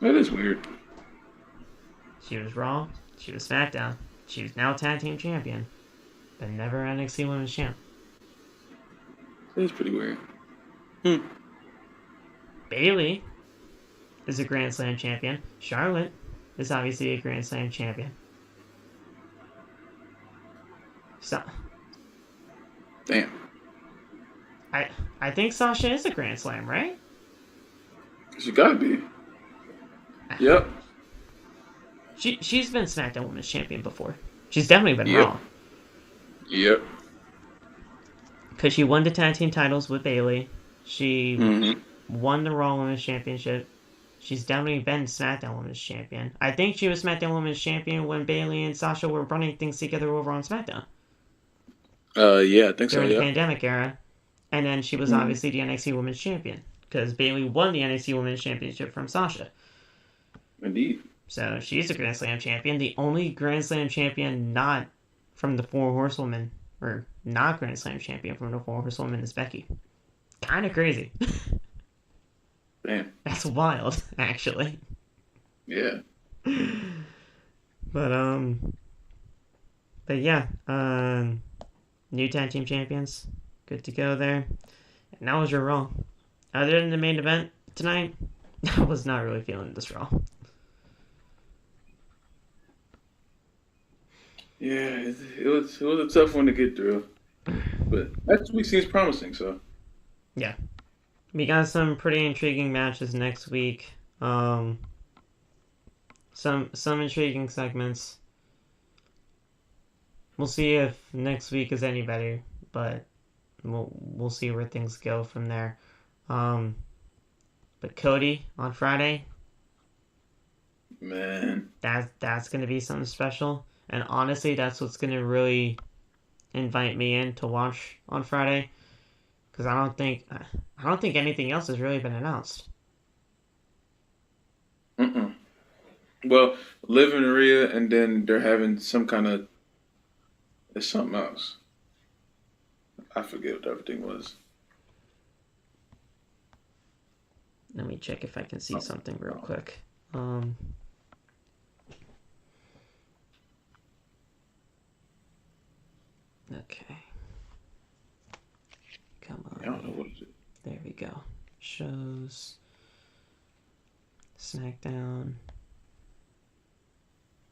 That is weird. She was Raw. She was SmackDown. She was now Tag Team Champion, but never NXT Women's Champ. That is pretty weird. Bayley is a Grand Slam champion. Charlotte is obviously a Grand Slam champion. So, damn. I think Sasha is a Grand Slam, right? She gotta be. Yep. She's been SmackDown Women's Champion before. She's definitely been Raw. Yep. Because she won the tag team titles with Bayley. She won the Raw Women's Championship. She's definitely been SmackDown Women's Champion. I think she was SmackDown Women's Champion when Bayley and Sasha were running things together over on SmackDown. Yeah, I think so, during the pandemic era. And then she was obviously the NXT Women's Champion. Because Bayley won the NXT Women's Championship from Sasha. Indeed. So she's a Grand Slam champion. The only Grand Slam champion not from the Four Horsewomen, or not Grand Slam champion from the Four Horsewomen, is Becky. Kind of crazy. Damn. That's wild, actually. Yeah. But yeah, new tag team champions, good to go there. And that was your Raw. Other than the main event tonight, I was not really feeling this Raw. Yeah, it was a tough one to get through, but next week seems promising. So. Yeah. We got some pretty intriguing matches next week. Some intriguing segments. we'll see if next week is any better, but we'll see where things go from there. But Cody on Friday, man, that's gonna be something special. And honestly, that's what's gonna really invite me in to watch on Friday, because I don't think anything else has really been announced. Well, Liv and Rhea, and then they're having some kind of. It's something else. I forget what everything was. Let me check if I can see something real quick. Okay. Come on. I don't know what it is. There we go. Shows. SmackDown.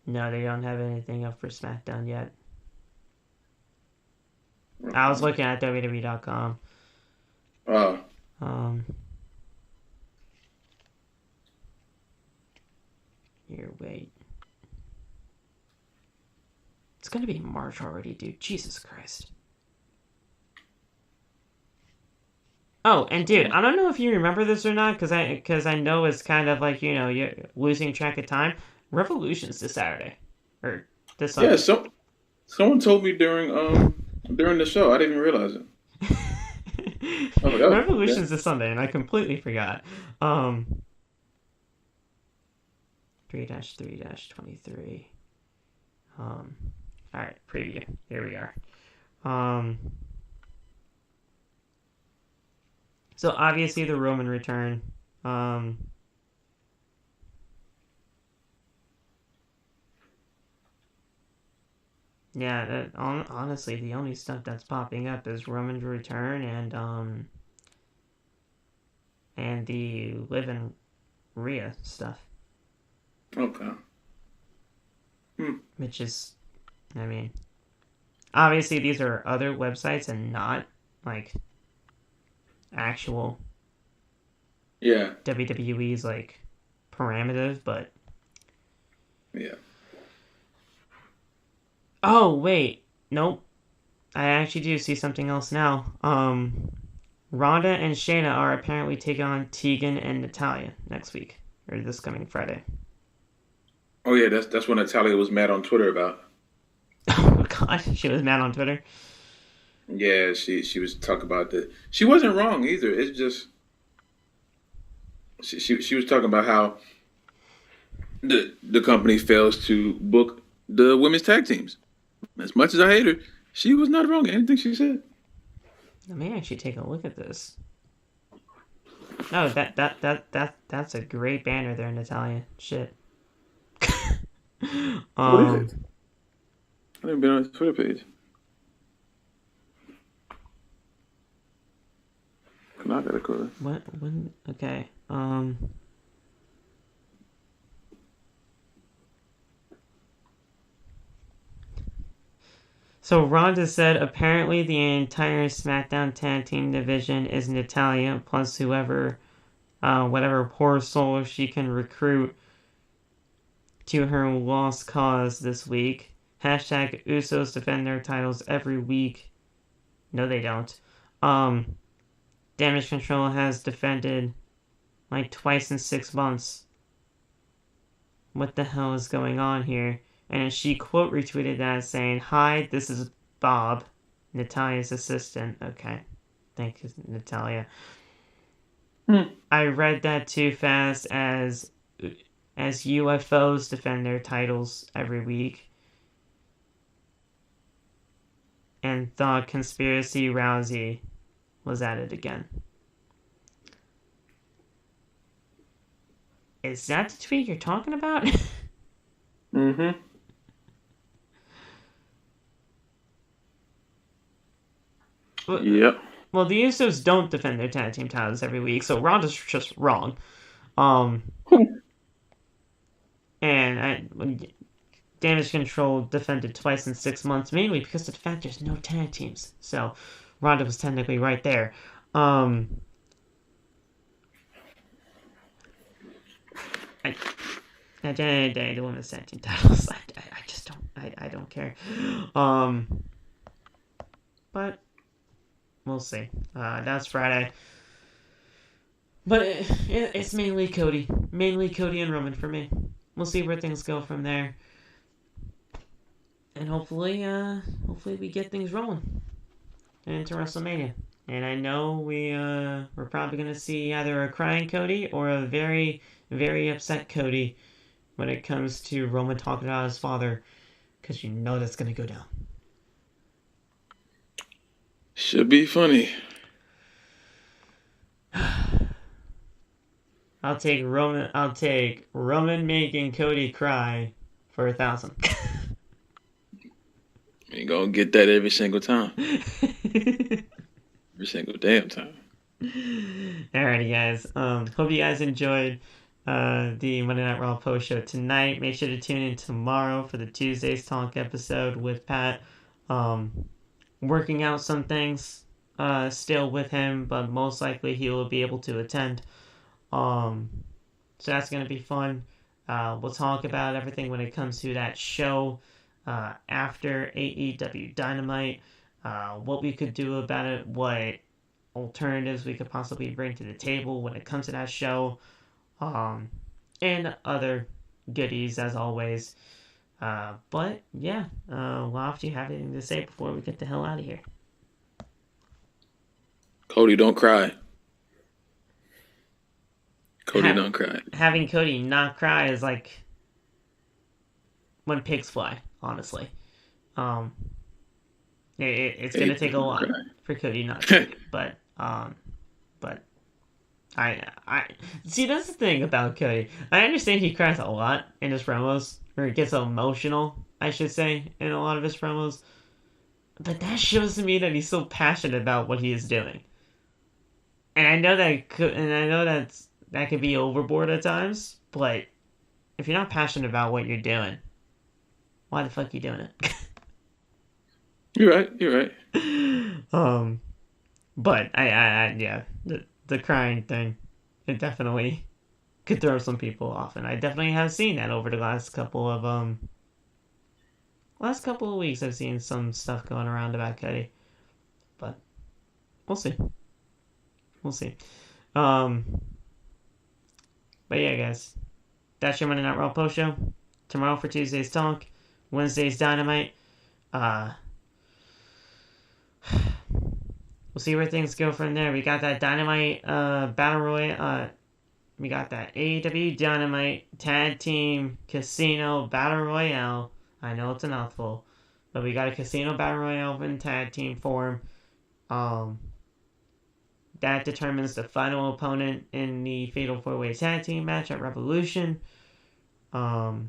No, they don't have anything up for SmackDown yet. I was looking at WWE.com. Oh. Here, wait. It's gonna be March already, dude. Jesus Christ. Oh, and dude, I don't know if you remember this or not, because I know it's kind of like, you know, you're losing track of time. Revolution's this Saturday, or this Sunday. Yeah, someone told me during the show. I didn't even realize it. Revolution's this Sunday, and I completely forgot. 3-3-23. Alright, preview. Here we are. So obviously the Roman return. Yeah, honestly, the only stuff that's popping up is Roman's return and the Liv and Rhea stuff. Okay. Which is, I mean, obviously these are other websites and not like actual WWE's like parameters, but yeah. Oh wait, nope. I actually do see something else now. Ronda and Shayna are apparently taking on Tegan and Natalya next week, or this coming Friday. Oh yeah, that's what Natalya was mad on Twitter about. Oh god, she was mad on Twitter. Yeah, she was talking about that. She wasn't wrong either. It's just she was talking about how the company fails to book the women's tag teams. As much as I hate her, she was not wrong in anything she said. Let me actually take a look at this. Oh, that's a great banner there, Natalya. Shit. What is it? I haven't been on his Twitter page. I gotta go. What? When? Okay. So Ronda said apparently the entire SmackDown tag team division is Natalya plus whatever poor soul she can recruit to her lost cause this week. Hashtag Usos defend their titles every week. No, they don't. Damage Control has defended like twice in 6 months. What the hell is going on here? And she quote retweeted that saying, "Hi, this is Bob, Natalya's assistant." Okay. Thank you, Natalya. I read that too fast as UFOs defend their titles every week. And thought Conspiracy Rousey was at it again. Is that the tweet you're talking about? Mm-hmm. Yep. Well, the Usos don't defend their tag team titles every week, so Ronda's just wrong. And Damage Control defended twice in 6 months, mainly because of the fact there's no tag teams. So Ronda was technically right there. At the end of the day, the women's tag team titles, I just I don't care. But we'll see. That's Friday. But it's mainly Cody and Roman for me. We'll see where things go from there, and hopefully we get things rolling into WrestleMania. And I know we're probably gonna see either a crying Cody or a very, very upset Cody when it comes to Roman talking about his father, because you know that's gonna go down. Should be funny. I'll take Roman making Cody cry for 1,000. You gonna get that every single time. Every single damn time. Alrighty, guys. Hope you guys enjoyed the Monday Night Raw post show tonight. Make sure to tune in tomorrow for the Tuesday's Talk episode with Pat. Working out some things still with him, but most likely he will be able to attend. So that's gonna be fun. We'll talk about everything when it comes to that show after AEW Dynamite. What we could do about it, what alternatives we could possibly bring to the table when it comes to that show, and other goodies as always. But yeah, Loft, do you have anything to say before we get the hell out of here? Cody, don't cry. Cody, don't cry. Having Cody not cry is like when pigs fly, honestly. It's gonna take a lot for Cody not to, but I see, that's the thing about Cody. I understand he cries a lot in his promos, or he gets emotional, I should say, in a lot of his promos. But that shows to me that he's so passionate about what he is doing. And I know that could be overboard at times, but if you're not passionate about what you're doing, why the fuck are you doing it? You're right. But yeah, the crying thing, it definitely could throw some people off, and I definitely have seen that over the last couple of weeks. I've seen some stuff going around about Cody, but we'll see. But yeah, guys, that's your Monday Night Raw post show. Tomorrow for Tuesday's Talk, Wednesday's Dynamite. We'll see where things go from there. We got that Dynamite Battle Royale. We got that AEW Dynamite Tag Team Casino Battle Royale. I know it's a mouthful, but we got a Casino Battle Royale in tag team form. That determines the final opponent in the Fatal 4-Way Tag Team match at Revolution. So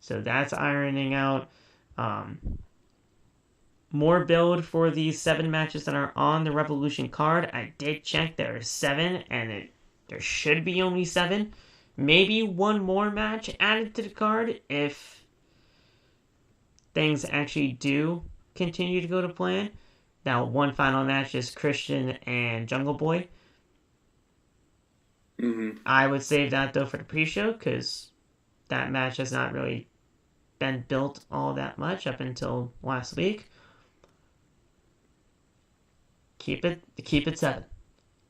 that's ironing out. More build for these 7 matches that are on the Revolution card. I did check, there are 7, and there should be only 7. Maybe one more match added to the card if things actually do continue to go to plan. Now, one final match is Christian and Jungle Boy. Mm-hmm. I would save that, though, for the pre-show, because that match has not really been built all that much up until last week. Keep it 7.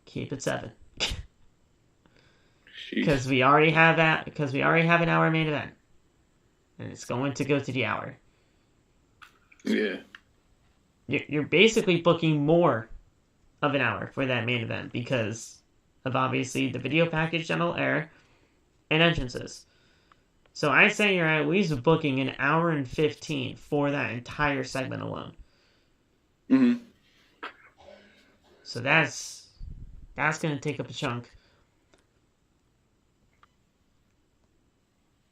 Keep it 7. Because we already have an hour main event, and it's going to go to the hour. Yeah. You're basically booking more of an hour for that main event because of obviously the video package that'll air and entrances. So I say you're at least booking an hour and 15 for that entire segment alone. Mm-hmm. So that's going to take up a chunk.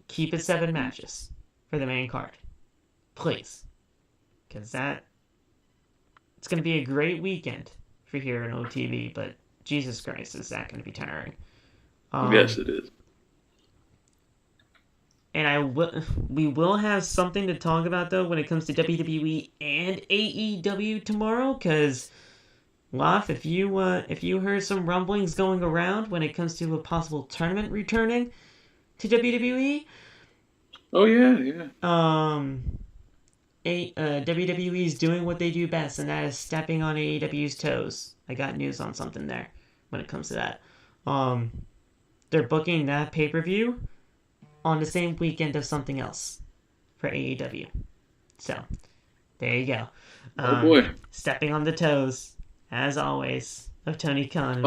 Keep it 7 matches for the main card. Please. Because it's going to be a great weekend for here in OTV, but Jesus Christ, is that going to be tiring. Yes, it is. And we will have something to talk about, though, when it comes to WWE and AEW tomorrow, because, Lof, if you heard some rumblings going around when it comes to a possible tournament returning to WWE, Oh yeah. WWE is doing what they do best, and that is stepping on AEW's toes. I got news on something there when it comes to that. They're booking that pay-per-view on the same weekend of something else for AEW. So, there you go. Oh boy. Stepping on the toes, as always, of Tony Khan,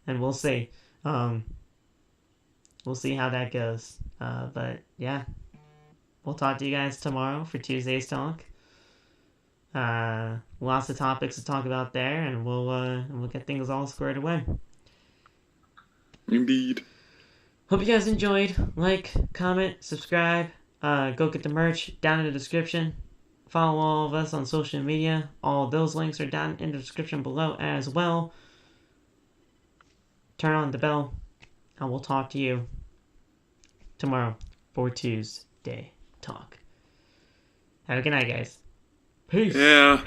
and we'll see. We'll see how that goes. But yeah, we'll talk to you guys tomorrow for Tuesday's talk. Lots of topics to talk about there, and we'll get things all squared away. Indeed. Hope you guys enjoyed. Like, comment, subscribe. Go get the merch down in the description. Follow all of us on social media. All those links are down in the description below as well. Turn on the bell, and we'll talk to you tomorrow for Tuesday talk. Have a good night, guys. Peace. Yeah.